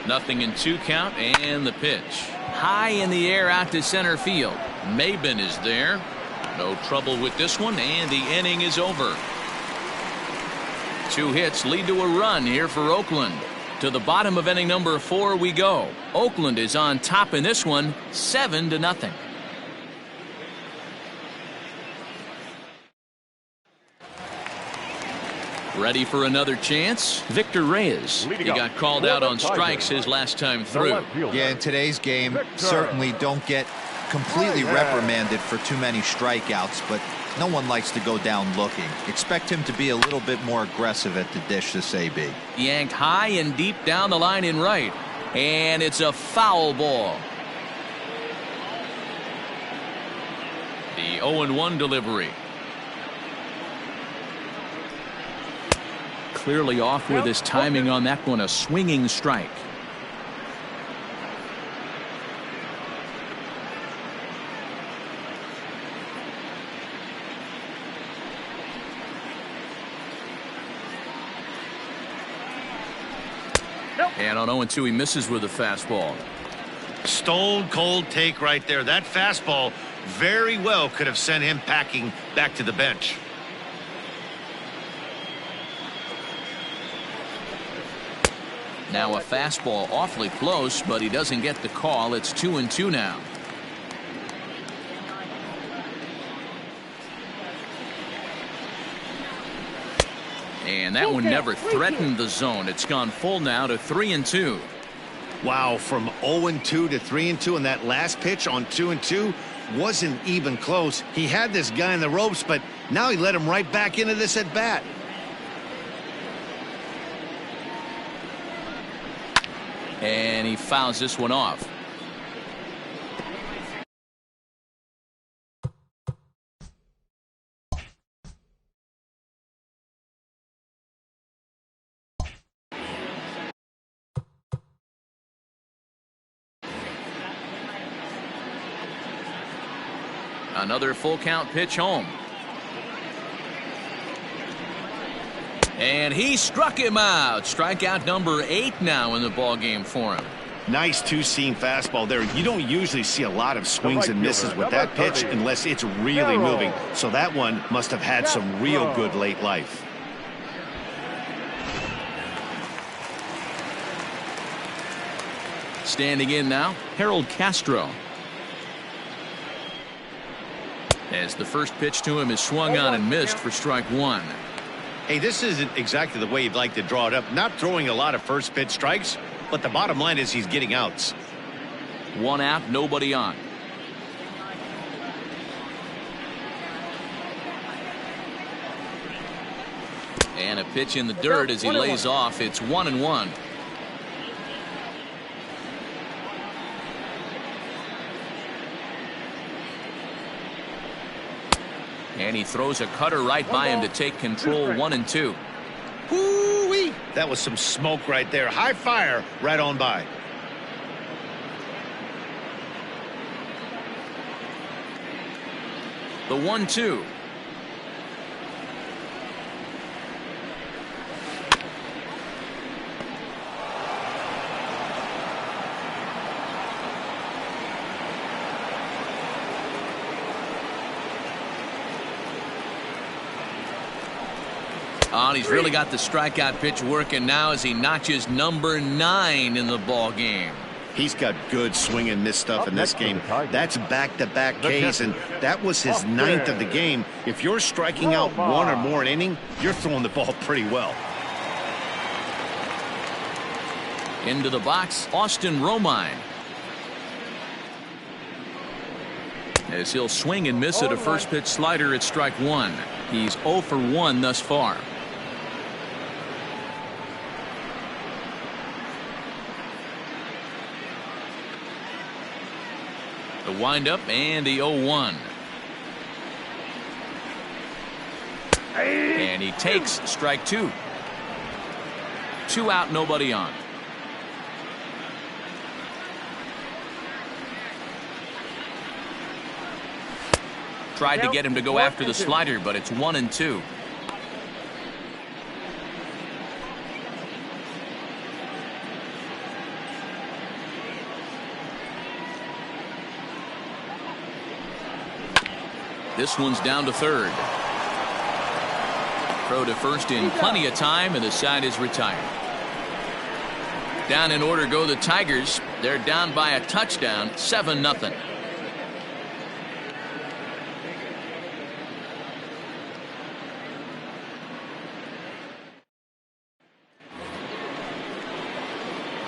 Nothing in 2 count, and the pitch. High in the air out to center field. Maben is there. No trouble with this one, and the inning is over. 2 hits lead to a run here for Oakland. To the bottom of inning number 4 we go. Oakland is on top in this one, 7-0. Ready for another chance? Victor Reyes. He got called out on strikes his last time through. Yeah, in today's game, certainly don't get completely reprimanded for too many strikeouts, but no one likes to go down looking. Expect him to be a little bit more aggressive at the dish this AB. Yanked high and deep down the line in right. And it's a foul ball. The 0-1 delivery. Clearly off with his timing on that one. A swinging strike. And on 0-2, he misses with a fastball. Stone cold take right there. That fastball very well could have sent him packing back to the bench. Now a fastball awfully close, but he doesn't get the call. It's 2-2 now. And that one never threatened the zone. It's gone full now to 3-2. Wow, from 0-2 to 3-2, and that last pitch on 2-2 wasn't even close. He had this guy in the ropes, but now he let him right back into this at bat. And he fouls this one off. Another full count pitch home. And he struck him out. Strikeout number 8 now in the ball game for him. Nice two-seam fastball there. You don't usually see a lot of swings and misses with that pitch unless it's really moving. So that one must have had some real good late life. Standing in now, Harold Castro. As the first pitch to him is swung on and missed for strike 1. Hey, this isn't exactly the way you'd like to draw it up. Not throwing a lot of first pitch strikes, but the bottom line is he's getting outs. 1 out, nobody on. And a pitch in the dirt as he lays off. It's 1-1. And he throws a cutter right by him to take control. 1-2. Woo-wee! That was some smoke right there. High fire right on by. The 1-2. Oh, he's really got the strikeout pitch working now as he notches number 9 in the ball game. He's got good swing and miss stuff in this game. That's back-to-back Ks, and that was his 9th of the game. If you're striking out 1 or more an inning, you're throwing the ball pretty well. Into the box, Austin Romine. As he'll swing and miss at a first pitch slider at strike 1. He's 0 for 1 thus far. The windup and the 0-1. And he takes strike 2. 2 out, nobody on. Tried to get him to go after the slider, but it's 1-2. This one's down to third. Throw to first in plenty of time, and the side is retired. Down in order go the Tigers. They're down by a touchdown, 7-0.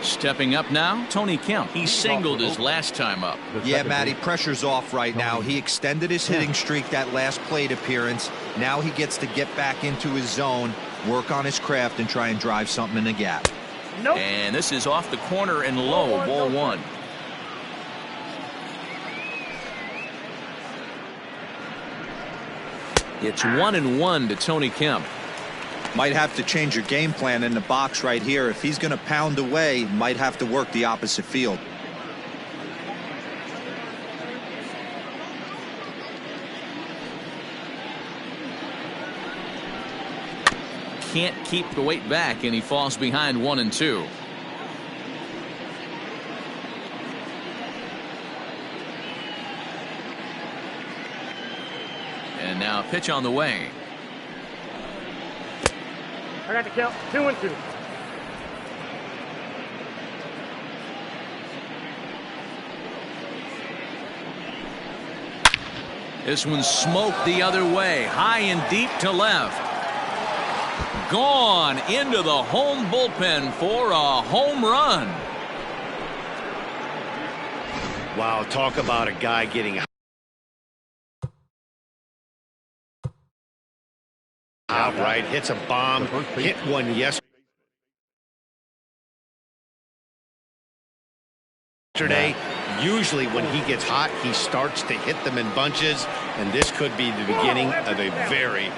Stepping up now, Tony Kemp. He singled his last time up. Yeah, Matty, pressure's off right now. He extended his hitting streak that last plate appearance. Now he gets to get back into his zone, work on his craft, and try and drive something in the gap. Nope. And this is off the corner and low, ball 1. It's 1-1 to Tony Kemp. Might have to change your game plan in the box right here. If he's going to pound away, might have to work the opposite field. Can't keep the weight back, and he falls behind 1-2. And now a pitch on the way. I got the count. 2-2. This one's smoked the other way, high and deep to left. Gone into the home bullpen for a home run. Wow, talk about a guy getting outright, hits a bomb, hit one yesterday. Usually when he gets hot, he starts to hit them in bunches, and this could be the beginning of a very,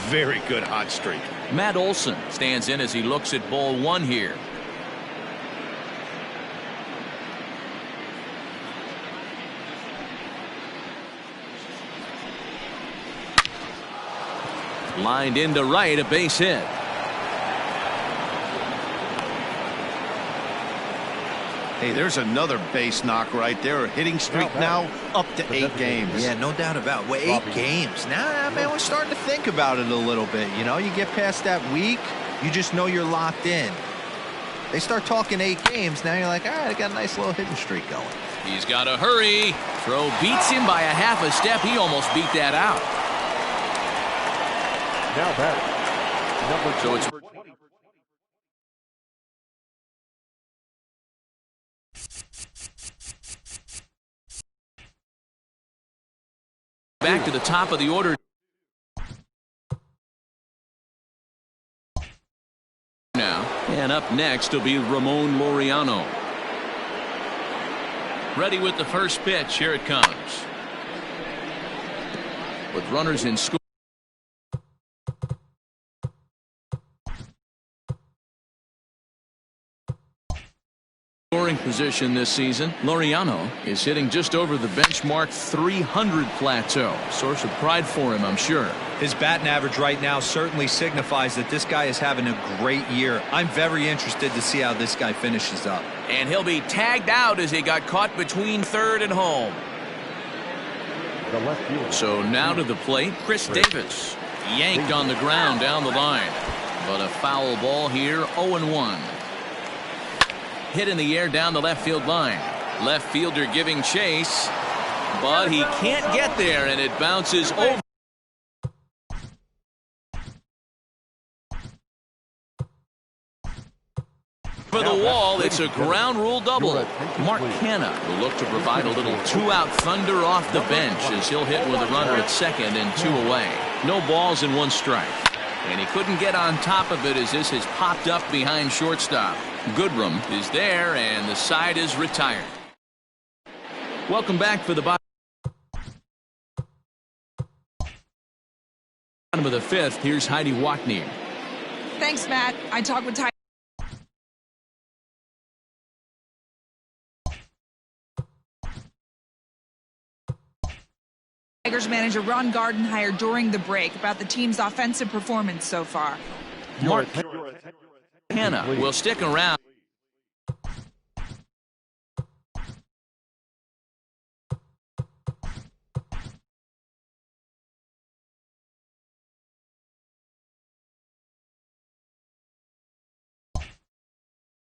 very good hot streak. Matt Olson stands in as he looks at ball one here. Lined into right, a base hit. Hey, there's another base knock right there. A hitting streak now up to 8 games. Yeah, no doubt about it. Well, 8 games. Now, man, we're starting to think about it a little bit. You know, you get past that week, you just know you're locked in. They start talking 8 games, now you're like, all right, I got a nice little hitting streak going. He's got to hurry. Throw beats him by a half a step. He almost beat that out. Now batting, So it's back to the top of the order now, and up next will be Ramon Laureano. Ready with the first pitch. Here it comes. With runners in scoring position this season, Laureano is hitting just over the benchmark 300 plateau. Source of pride for him, I'm sure. His batting average right now certainly signifies that this guy is having a great year. I'm very interested to see how this guy finishes up. And he'll be tagged out as he got caught between third and home. the left fielder. So now to the plate, Chris Davis. Yanked on the ground down the line. But a foul ball here, 0-1. Hit in the air down the left field line. Left fielder giving chase, but he can't get there, and it bounces over the wall. It's a ground rule double. Mark Canha will look to provide a little two-out thunder off the bench as he'll hit with a runner at second and 2 away. No balls and 1 strike. And he couldn't get on top of it as this has popped up behind shortstop. Goodrum is there, and the side is retired. Welcome back for the bottom of the 5th. Here's Heidi Watney. Thanks, Matt. I talked with Tigers manager Ron Gardenhire during the break about the team's offensive performance so far. Mark Canha will stick around.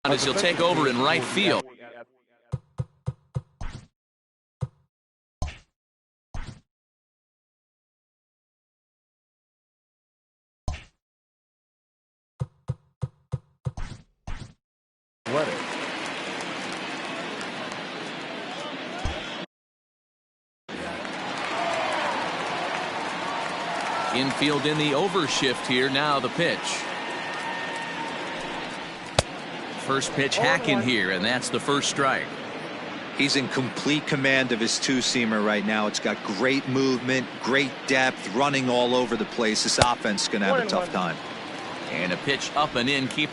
As he'll take over in right field. Infield in the overshift here. Now the pitch. First pitch hack in here, and that's the first strike. He's in complete command of his two-seamer right now. It's got great movement, great depth, running all over the place. This offense is going to have a tough time. And a pitch up and in. Keep.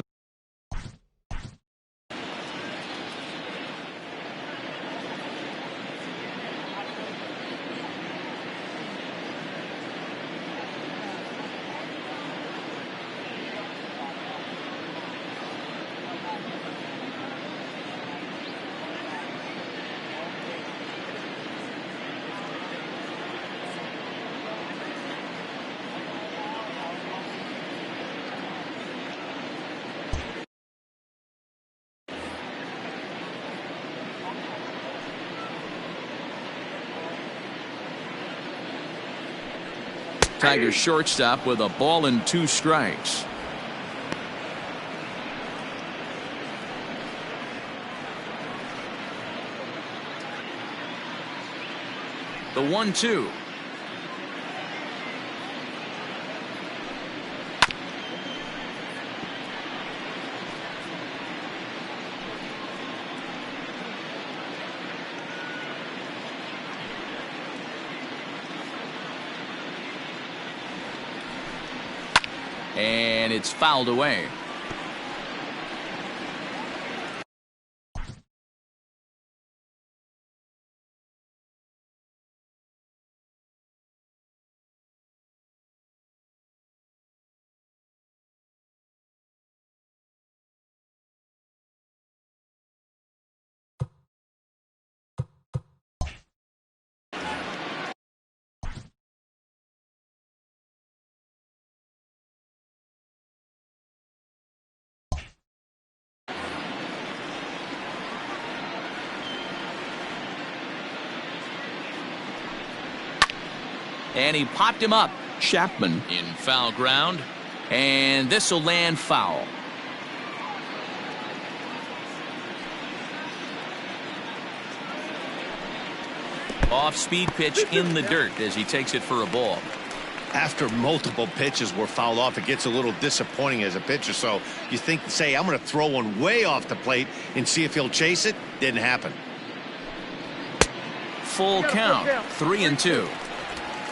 Tigers shortstop with a ball and 2 strikes. The 1-2. And it's fouled away. And he popped him up. Chapman in foul ground. And this will land foul. Off-speed pitch in the dirt as he takes it for a ball. After multiple pitches were fouled off, it gets a little disappointing as a pitcher. So you think, say, I'm going to throw one way off the plate and see if he'll chase it. Didn't happen. Full count. 3-2.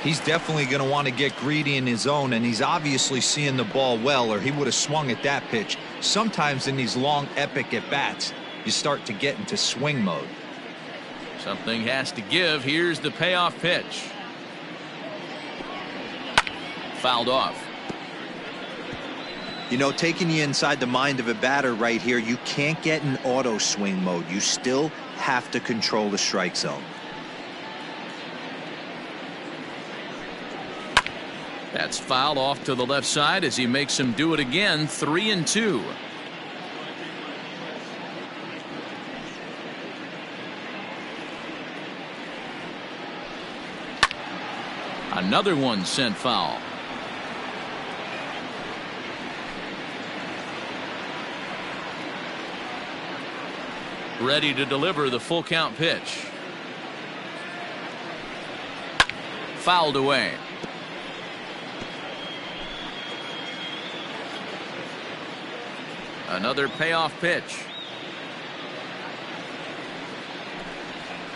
He's definitely going to want to get greedy in his zone, and he's obviously seeing the ball well, or he would have swung at that pitch. Sometimes in these long, epic at-bats, you start to get into swing mode. Something has to give. Here's the payoff pitch. Fouled off. You know, taking you inside the mind of a batter right here, you can't get in auto swing mode. You still have to control the strike zone. That's fouled off to the left side as he makes him do it again. 3-2. Another one sent foul. Ready to deliver the full count pitch. Fouled away. Another payoff pitch.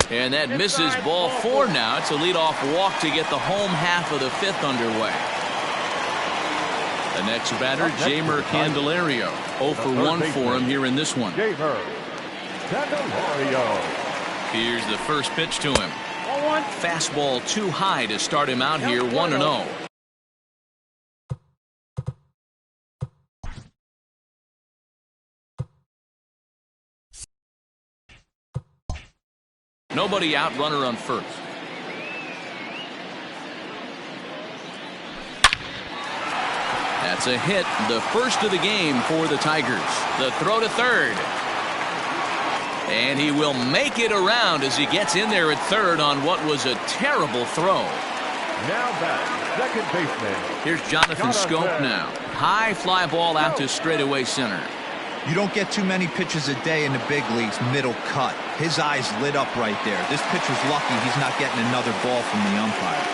And that misses. Ball 4 now. It's a leadoff walk to get the home half of the 5th underway. The next batter, Jamer Candelario. 0 for 1 for him here in this one. Jamer Candelario. Here's the first pitch to him. Fastball too high to start him out here. 1-0. Nobody out, runner on first. That's a hit, the first of the game for the Tigers. The throw to third. And he will make it around as he gets in there at third on what was a terrible throw. Now back, second baseman. Here's Jonathan Scope now. High fly ball out to straightaway center. You don't get too many pitches a day in the big leagues middle cut. His eyes lit up right there. This pitcher's lucky he's not getting another ball from the umpire.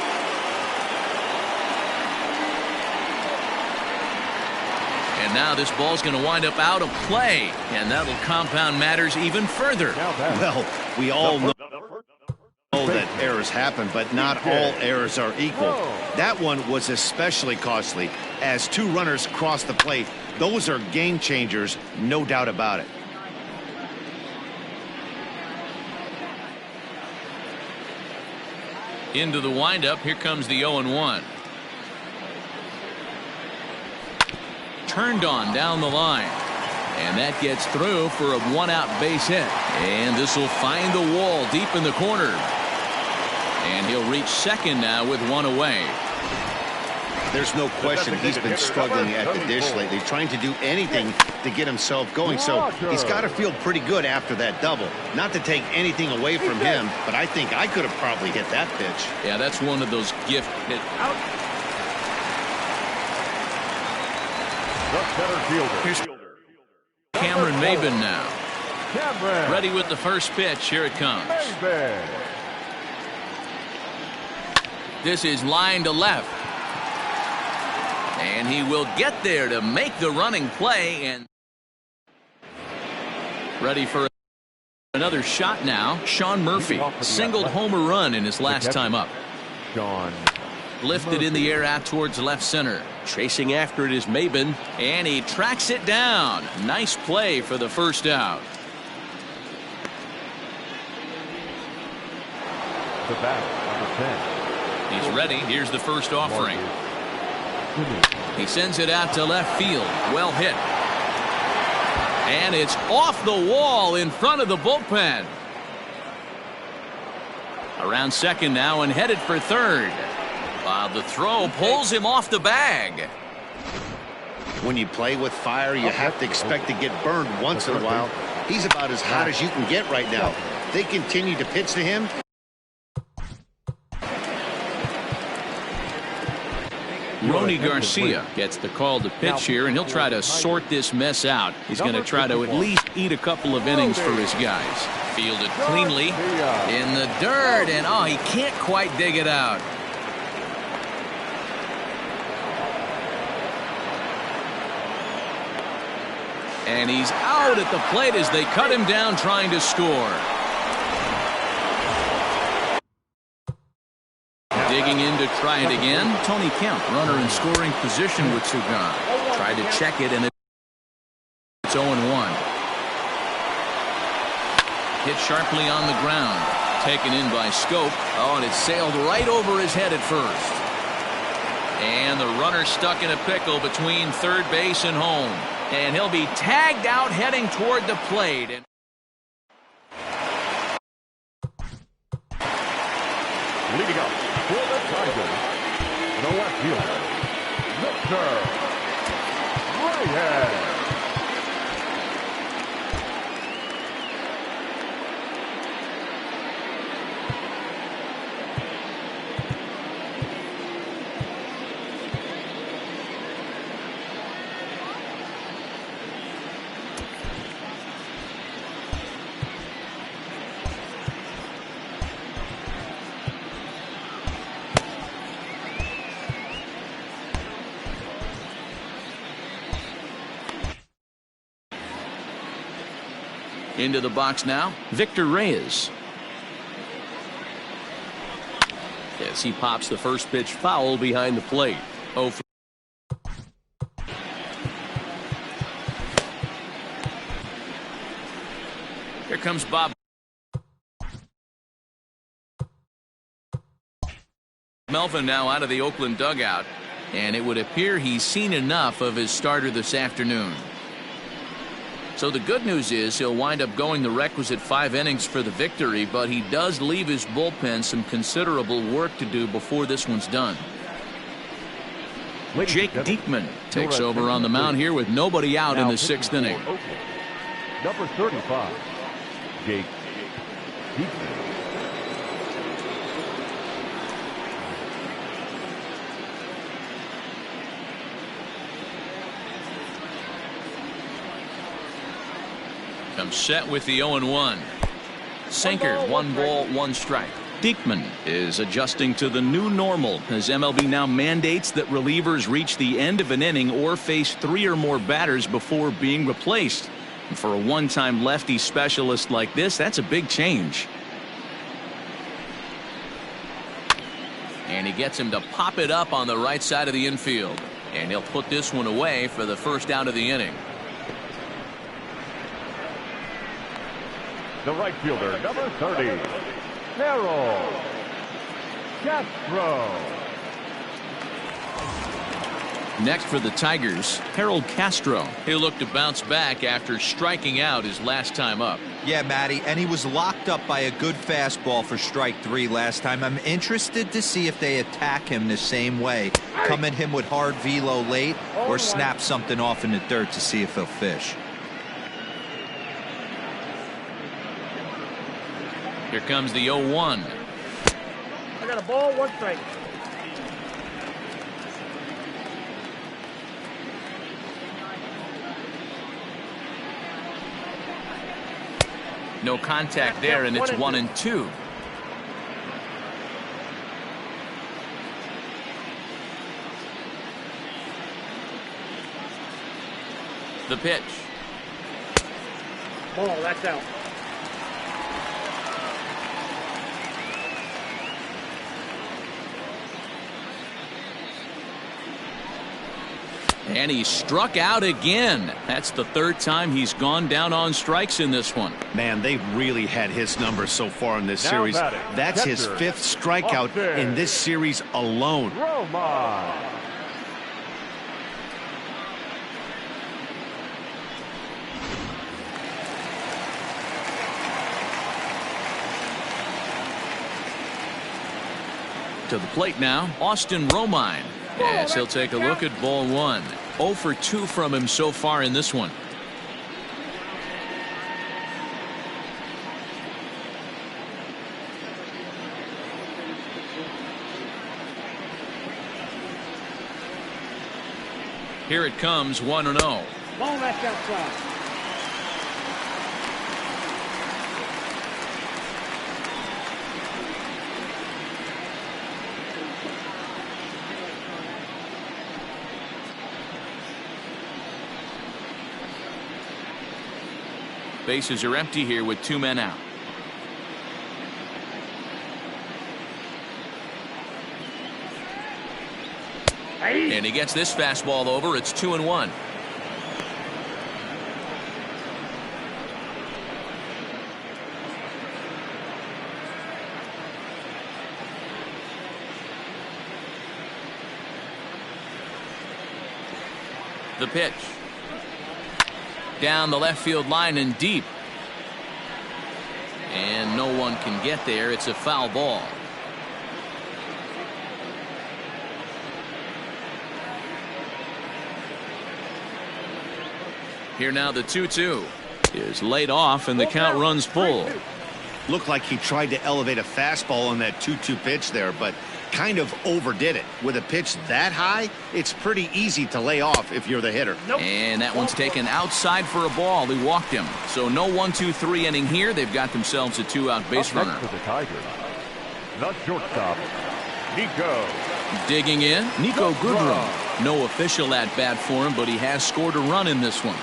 And now this ball's going to wind up out of play, and that'll compound matters even further. Well, We all know that errors happen, but not all errors are equal. That one was especially costly. As two runners cross the plate, those are game changers, no doubt about it. Into the windup, here comes the 0-1. Turned on down the line. And that gets through for a one-out base hit. And this will find the wall deep in the corner. And he'll reach second now with one away. There's no question he's been struggling at the dish lately, trying to do anything to get himself going. So he's got to feel pretty good after that double. Not to take anything away from him, but I think I could have probably hit that pitch. Yeah, that's one of those gift hits. The center fielder. Cameron Maybin now. Ready with the first pitch. Here it comes. This is line to left. And he will get there to make the running play. And ready for another shot now. Sean Murphy singled home a run in his last time up. Lifted in the air out towards left center. Chasing after it is Maybin. And he tracks it down. Nice play for the first out. The bat, number 10. He's ready. Here's the first offering. He sends it out to left field. Well hit. And it's off the wall in front of the bullpen. Around second now and headed for third. While the throw pulls him off the bag. When you play with fire, you have to expect to get burned once in a while. He's about as hot as you can get right now. They continue to pitch to him. Ronnie Garcia gets the call to pitch here, and he'll try to sort this mess out. He's going to try to at least eat a couple of innings for his guys. Fielded cleanly in the dirt, and oh, he can't quite dig it out. And he's out at the plate as they cut him down trying to score. Digging in to try it again. Tony Kemp, runner in scoring position with Sugan. Tried to check it, and it's 0-1. Hit sharply on the ground. Taken in by Scope. Oh, and it sailed right over his head at first. And the runner stuck in a pickle between third base and home. And he'll be tagged out heading toward the plate. Leading up for the Tigers, the left fielder, Victor Reyes. Into the box now, Victor Reyes. As he pops the first pitch foul behind the plate. Oh, here comes Bob Melvin now out of the Oakland dugout, and it would appear he's seen enough of his starter this afternoon. So the good news is he'll wind up going the requisite 5 innings for the victory, but he does leave his bullpen some considerable work to do before this one's done. Jake Diekman takes over on the mound here with nobody out in the 6th inning. Number 35, Jake Diekman. Comes set with the 0-1. Sinker, 1 ball, 1 strike. Diekman is adjusting to the new normal as MLB now mandates that relievers reach the end of an inning or face 3 or more batters before being replaced. For a one-time lefty specialist like this, that's a big change. And he gets him to pop it up on the right side of the infield. And he'll put this one away for the first out of the inning. The right fielder, number 30, Harold Castro. Next for the Tigers, Harold Castro. He'll look to bounce back after striking out his last time up. Yeah, Matty, and he was locked up by a good fastball for strike 3 last time. I'm interested to see if they attack him the same way. Come at him with hard velo late or snap something off in the dirt to see if he'll fish. Here comes the 0-1. I got a ball, 1 strike. No contact there, and it's 1-2. The pitch. Ball, that's out. And he struck out again. That's the 3rd time he's gone down on strikes in this one. Man, they've really had his numbers so far in this series. That's his 5th strikeout in this series alone. To the plate now, Austin Romine. As he'll take a look at ball 1. 0 for 2 from him so far in this one. Here it comes, 1-0. Ball, that's outside. Bases are empty here with 2 men out. And he gets this fastball over. It's 2-1. The pitch. Down the left field line and deep. And no one can get there. It's a foul ball. Here now the 2-2 is laid off and the count runs full. Looked like he tried to elevate a fastball on that 2-2 pitch there, but kind of overdid it. With a pitch that high, it's pretty easy to lay off if you're the hitter. And that one's taken outside for a ball. He walked him. So no 1-2-3 inning here. They've got themselves a 2-out base runner. For the Tigers, the shortstop, Nico. Digging in, Nico Goodrum. No official at bat for him, but he has scored a run in this one.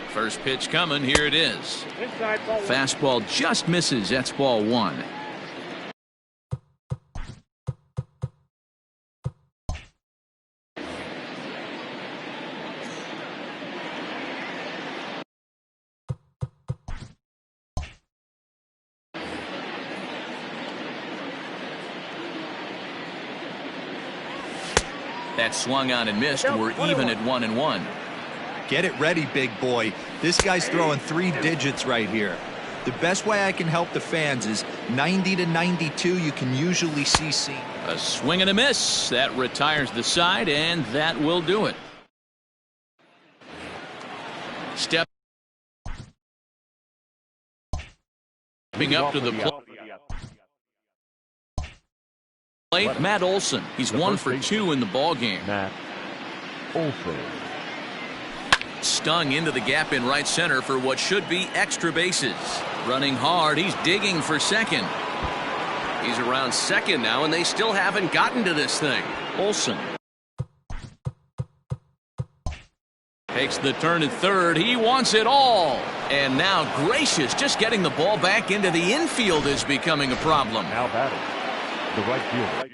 First pitch coming. Here it is. Inside, ball 1. Fastball just misses. That's ball 1. That swung on and missed. We're even at 1-1. Get it ready, big boy. This guy's throwing 3 digits right here. The best way I can help the fans is 90 to 92. You can usually see seam. A swing and a miss. That retires the side, and that will do it. Stepping up to the plate, Matt Olson. He's 1 for 2 in the ball game. Matt Olson. Stung into the gap in right center for what should be extra bases. Running hard, he's digging for second. He's around second now, and they still haven't gotten to this thing. Olsen takes the turn at third. He wants it all. And now Gracious, just getting the ball back into the infield is becoming a problem. Now batting, the right fielder.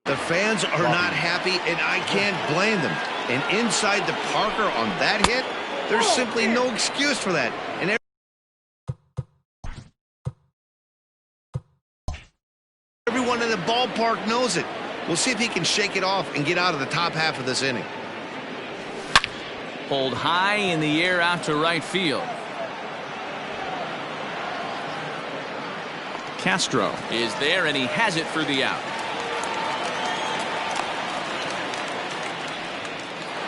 The fans are not happy, and I can't blame them. And inside the Parker on that hit, there's simply no excuse for that. And everyone in the ballpark knows it. We'll see if he can shake it off and get out of the top half of this inning. Pulled high in the air out to right field. Castro is there, and he has it for the out.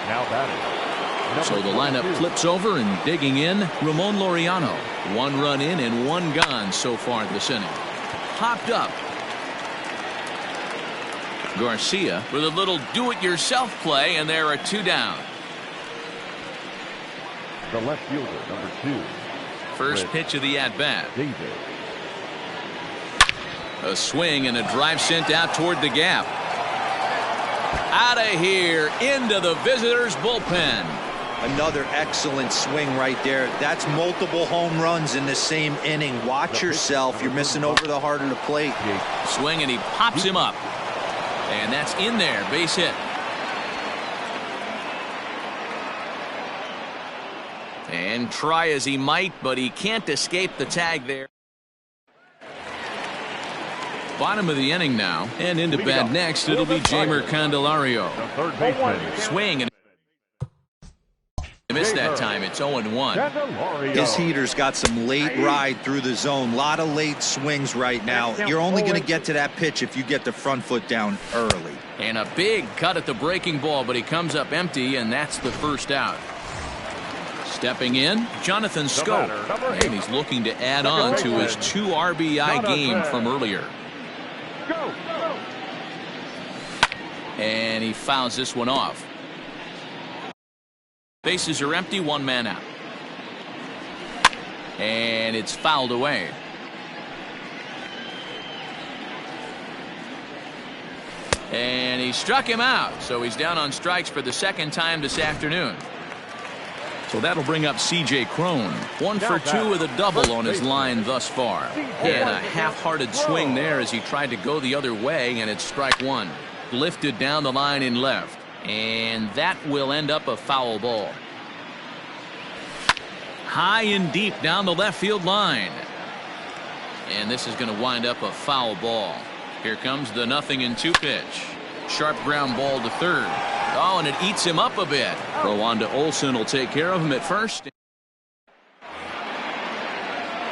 Now batting. So the lineup flips over, and digging in, Ramon Laureano. 1 run in and 1 gone so far this inning. Popped up. Garcia with a little do-it-yourself play, and there are 2 down. The left fielder, number 2. First pitch of the at-bat. Davis. A swing and a drive sent out toward the gap. Out of here, into the visitors' bullpen. Another excellent swing right there. That's multiple home runs in the same inning. Watch yourself. You're missing over the heart of the plate. Swing, and he pops him up. And that's in there, base hit. And try as he might, but he can't escape the tag there. Bottom of the inning now, and into bat next, it'll be Jeimer Candelario. The third baseman. Swing, and missed that time. It's 0-1. His heater's got some late ride through the zone. A lot of late swings right now. You're only going to get to that pitch if you get the front foot down early. And a big cut at the breaking ball, but he comes up empty, and that's the first out. Stepping in, Jonathan Scope, and he's looking to add on to his 2 RBI game from earlier. And he fouls this one off. Bases are empty, 1 man out. And it's fouled away. And he struck him out, so he's down on strikes for the 2nd time this afternoon. So that'll bring up C.J. Cron. 1 for 2 with a double on his line thus far. And a half-hearted swing there as he tried to go the other way, and it's strike 1. Lifted down the line in left. And that will end up a foul ball. High and deep down the left field line. And this is going to wind up a foul ball. Here comes the 0-2 pitch. Sharp ground ball to third. Oh, and it eats him up a bit. Rwanda Olsen will take care of him at first.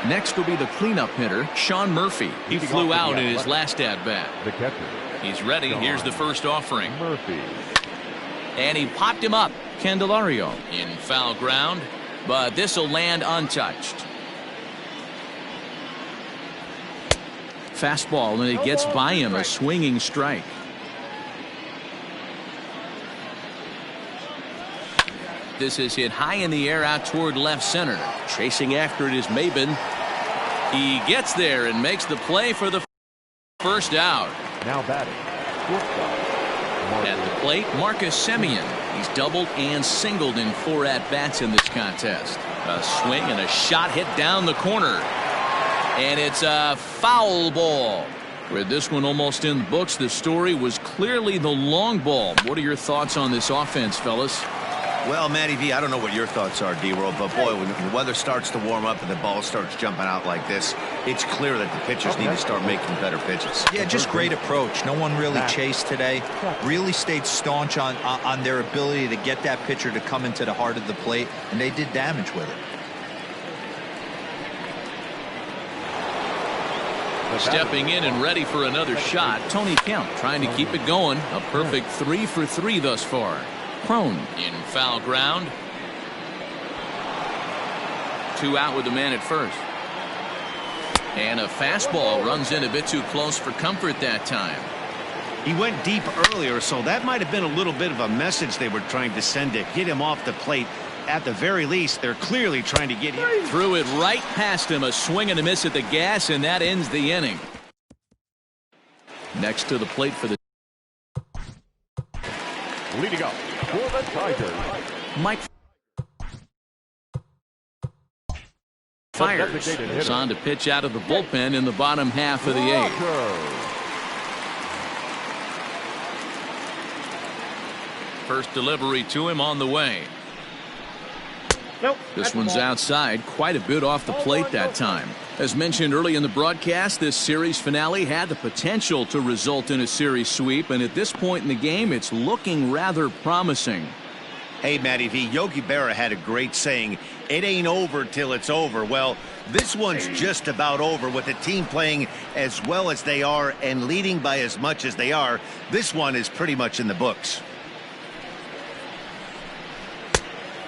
Next will be the cleanup hitter, Sean Murphy. He flew out in his last at-bat. The catcher. He's ready. Here's the first offering. Murphy. And he popped him up. Candelario in foul ground, but this will land untouched. Fastball, and it gets by him, a swinging strike. This is hit high in the air out toward left center. Chasing after it is Maben. He gets there and makes the play for the first out. Now batting. At the plate, Marcus Semien. He's doubled and singled in 4 at-bats in this contest. A swing and a shot hit down the corner. And it's a foul ball. With this one almost in the books, the story was clearly the long ball. What are your thoughts on this offense, fellas? Well, Matty V, I don't know what your thoughts are, D-World, but boy, when the weather starts to warm up and the ball starts jumping out like this, it's clear that the pitchers need to start making better pitches. Yeah, just great approach. No one really chased today. Really stayed staunch on their ability to get that pitcher to come into the heart of the plate, and they did damage with it. Stepping in and ready for another shot, Tony Kemp trying to keep it going. A perfect 3 for 3 thus far. Cron in foul ground. 2 out with the man at first. And a fastball runs in a bit too close for comfort that time. He went deep earlier, so that might have been a little bit of a message they were trying to send to get him off the plate. At the very least, they're clearly trying to get him. Threw it right past him, a swing and a miss at the gas, and that ends the inning. Next to the plate for the Leading up for the Tigers, Mike fires. Is on to pitch out of the bullpen in the bottom half of the eighth. First delivery to him on the way. Nope. This one's outside, quite a bit off the plate that time. As mentioned early in the broadcast, this series finale had the potential to result in a series sweep, and at this point in the game, it's looking rather promising. Hey, Matty V, Yogi Berra had a great saying, it ain't over till it's over. Well, this one's just about over with the team playing as well as they are and leading by as much as they are. This one is pretty much in the books.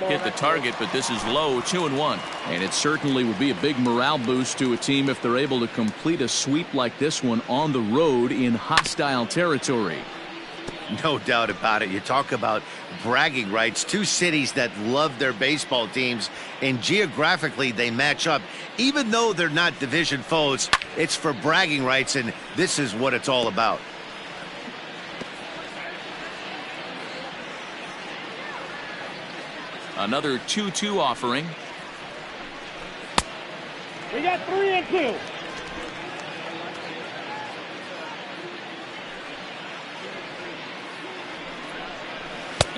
Hit the target, but this is low, 2-1. And it certainly would be a big morale boost to a team if they're able to complete a sweep like this one on the road in hostile territory. No doubt about it. You talk about bragging rights. Two cities that love their baseball teams, and geographically they match up. Even though they're not division foes, it's for bragging rights, and this is what it's all about. Another 2-2 offering. We got 3 and 2.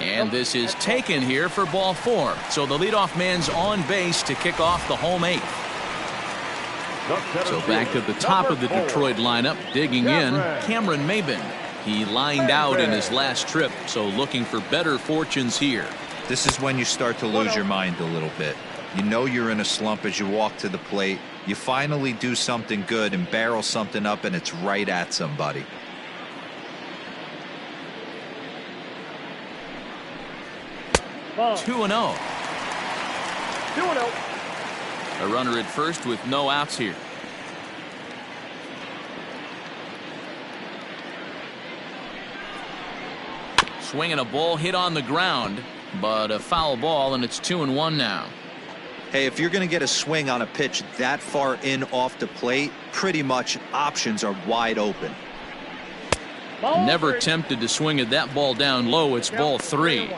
And this is taken here for ball 4. So the leadoff man's on base to kick off the home 8th. So back to the top of the Detroit lineup, digging in, Cameron Maybin. He lined out in his last trip, so looking for better fortunes here. This is when you start to lose your mind a little bit. You know you're in a slump as you walk to the plate. You finally do something good and barrel something up, and it's right at somebody. Ball. 2-0. 2-0. A runner at first with no outs here. Swinging a ball hit on the ground, but a foul ball, and it's 2-1 now. Hey, if you're going to get a swing on a pitch that far in off the plate, pretty much options are wide open. Never tempted to swing at that ball down low. It's ball 3.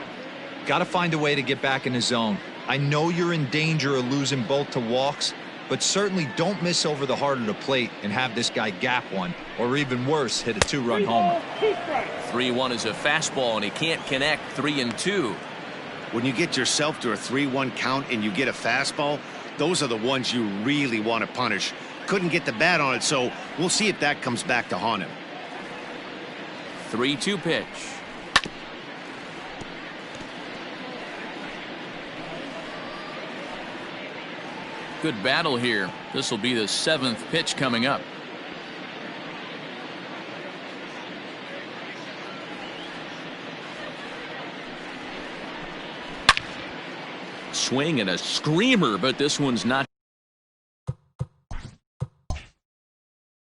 Got to find a way to get back in the zone. I know you're in danger of losing both to walks, but certainly don't miss over the heart of the plate and have this guy gap one, or even worse, hit a 2-run homer. 3-1 is a fastball, and he can't connect. 3-2. When you get yourself to a 3-1 count and you get a fastball, those are the ones you really want to punish. Couldn't get the bat on it, so we'll see if that comes back to haunt him. 3-2 pitch. Good battle here. This will be the 7th pitch coming up. Swing and a screamer, but this one's not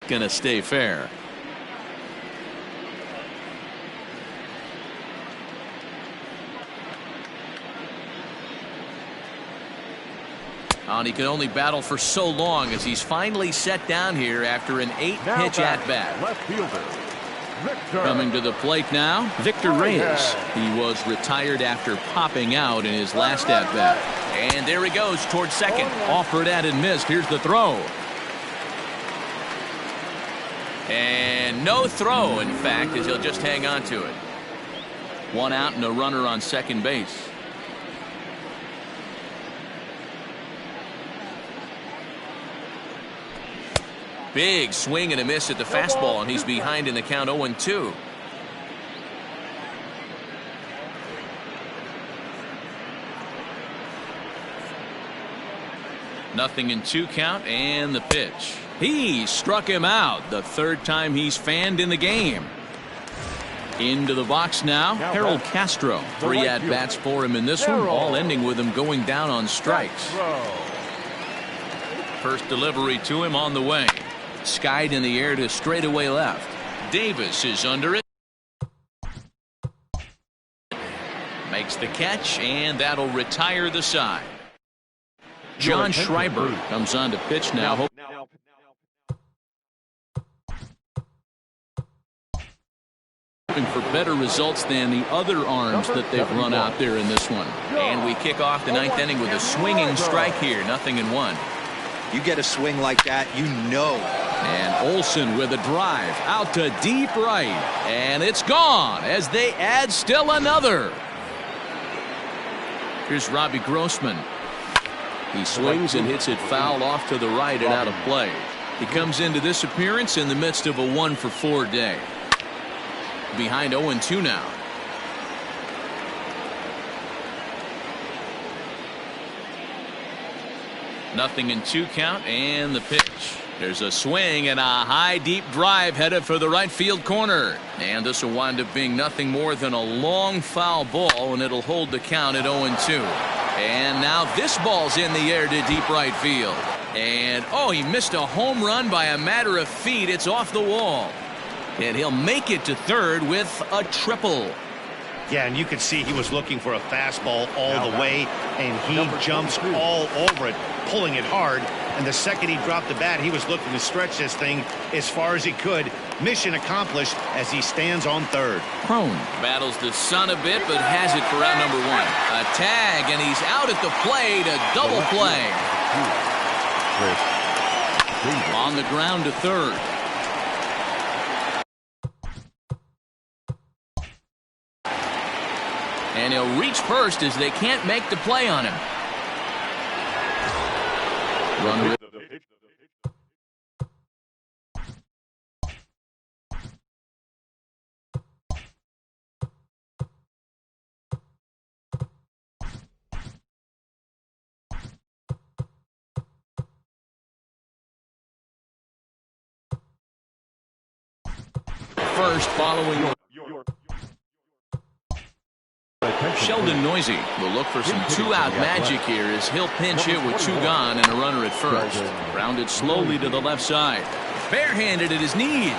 gonna stay fair. And he can only battle for so long as he's finally set down here after an 8-pitch at-bat. Left fielder, Victor. Coming to the plate now, Victor Reyes. He was retired after popping out in his last at-bat. And there he goes towards second. Offered at and missed. Here's the throw. And no throw, in fact, as he'll just hang on to it. 1 out and a runner on second base. Big swing and a miss at the fastball, and he's behind in the count 0-2. Nothing in 2 count, and the pitch. He struck him out, the 3rd time he's fanned in the game. Into the box now, Harold Castro. 3 at-bats for him in this one, all ending with him going down on strikes. First delivery to him on the way. Skied in the air to straightaway left. Davis is under it. Makes the catch, and that'll retire the side. John Schreiber comes on to pitch now. For better results than the other arms that they've run out there in this one. And we kick off the ninth inning with a swinging strike here, 0-1. You get a swing like that, you know. And Olsen with a drive out to deep right, and it's gone as they add still another. Here's Robbie Grossman. He swings and hits it foul off to the right and out of play. He comes into this appearance in the midst of a 1-for-4 day. Behind 0-2 now. Nothing in 2 count, and the pitch. There's a swing and a high deep drive headed for the right field corner. And this will wind up being nothing more than a long foul ball, and it'll hold the count at 0-2. And now this ball's in the air to deep right field. And oh, he missed a home run by a matter of feet. It's off the wall. And he'll make it to third with a triple. Yeah, and you could see he was looking for a fastball all the way, and he jumps all over it, pulling it hard. And the second he dropped the bat, he was looking to stretch this thing as far as he could. Mission accomplished as he stands on third. Crone battles the sun a bit, but has it for out number 1. A tag, and he's out at the plate. A double play. On the ground to third. And he'll reach first as they can't make the play on him. Run with first following. Sheldon Noisy will look for some 2-out magic here as he'll pinch hit with 2 gone and a runner at first. Grounded slowly to the left side. Barehanded at his knees.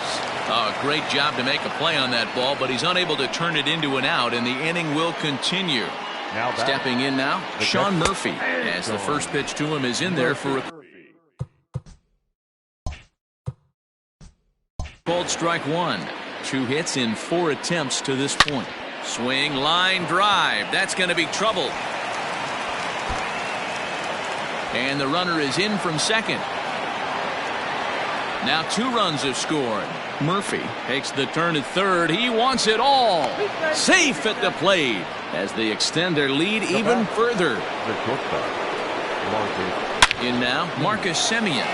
Oh, great job to make a play on that ball, but he's unable to turn it into an out, and the inning will continue. Stepping in now, Sean Murphy, as the first pitch to him is in there for a called strike 1. 2 hits in 4 attempts to this point. Swing, line drive. That's going to be trouble. And the runner is in from second. Now 2 runs have scored. Murphy takes the turn at third. He wants it all. Safe at the plate as they extend their lead even further. In now, Marcus Semien.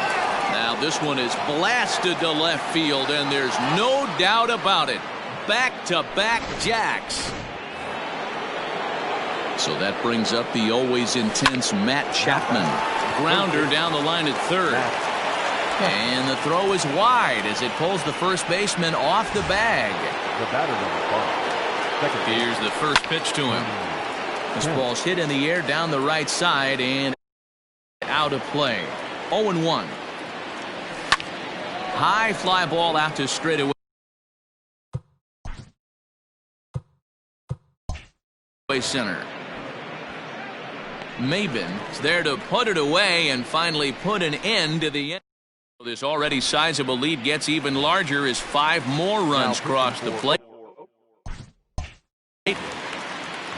Now this one is blasted to left field, and there's no doubt about it. Back-to-back jacks. So that brings up the always intense Matt Chapman. Grounder down the line at third. And the throw is wide as it pulls the first baseman off the bag. Here's the first pitch to him. This ball's hit in the air down the right side and out of play. 0-1. High fly ball out to straightaway center. Maben is there to put it away and finally put an end to the end. This already sizable lead gets even larger as 5 more runs cross the plate.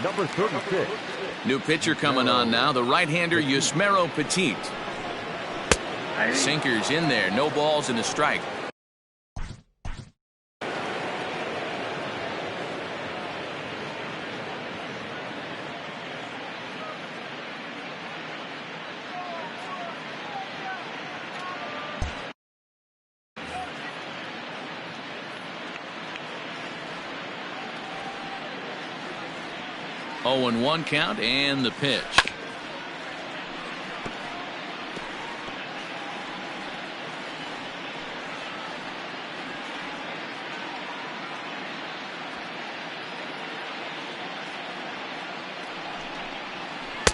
Number 36. New pitcher coming on now, the right-hander Yusmero Petit. Sinkers in there, no balls and a strike. Oh, and 1 count and the pitch.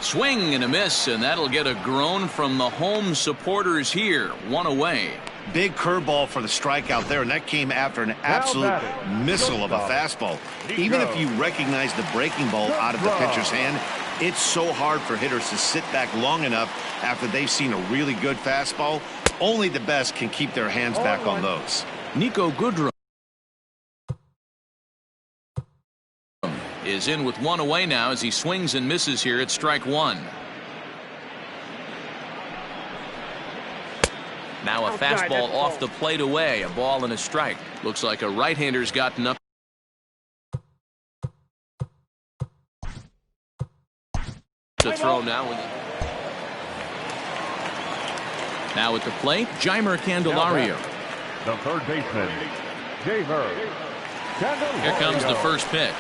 Swing and a miss, and that'll get a groan from the home supporters here. 1 away. Big curveball for the strikeout there, and that came after an absolute missile of a fastball. Even if you recognize the breaking ball out of the pitcher's hand, it's so hard for hitters to sit back long enough after they've seen a really good fastball. Only the best can keep their hands back on those. Nico Goodrum is in with one away now as he swings and misses here at strike one. Now a fastball off the plate away, a ball and a strike. Looks like a right-hander's gotten up. To throw now with now at the plate, Jeimer Candelario. The third baseman, Jeimer Candelario. Here comes the first pitch.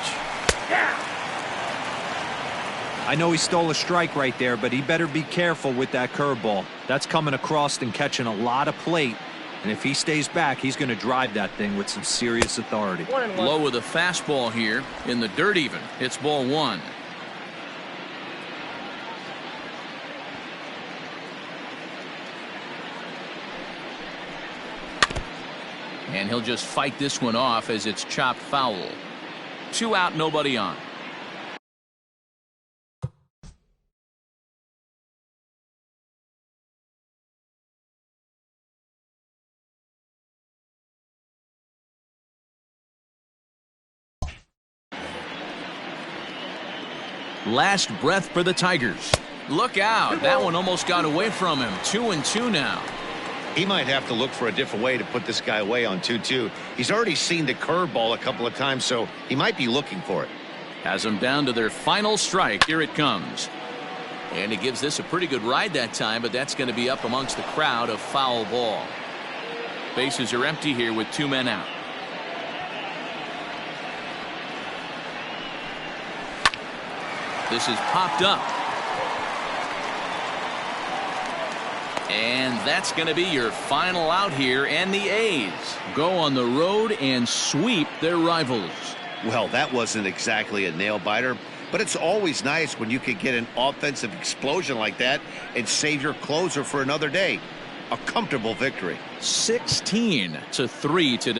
I know he stole a strike right there, but he better be careful with that curveball. That's coming across and catching a lot of plate. And if he stays back, he's going to drive that thing with some serious authority. Low with a fastball here in the dirt even. It's ball one. And he'll just fight this one off as it's chopped foul. 2 out, nobody on. Last breath for the Tigers. Look out. That one almost got away from him. 2-2 now. He might have to look for a different way to put this guy away on 2-2. He's already seen the curveball a couple of times, so he might be looking for it. Has them down to their final strike. Here it comes. And he gives this a pretty good ride that time, but that's going to be up amongst the crowd. A foul ball. Bases are empty here with 2 men out. This is popped up. And that's going to be your final out here, and the A's go on the road and sweep their rivals. Well, that wasn't exactly a nail-biter, but it's always nice when you can get an offensive explosion like that and save your closer for another day. A comfortable victory. 16-3 today.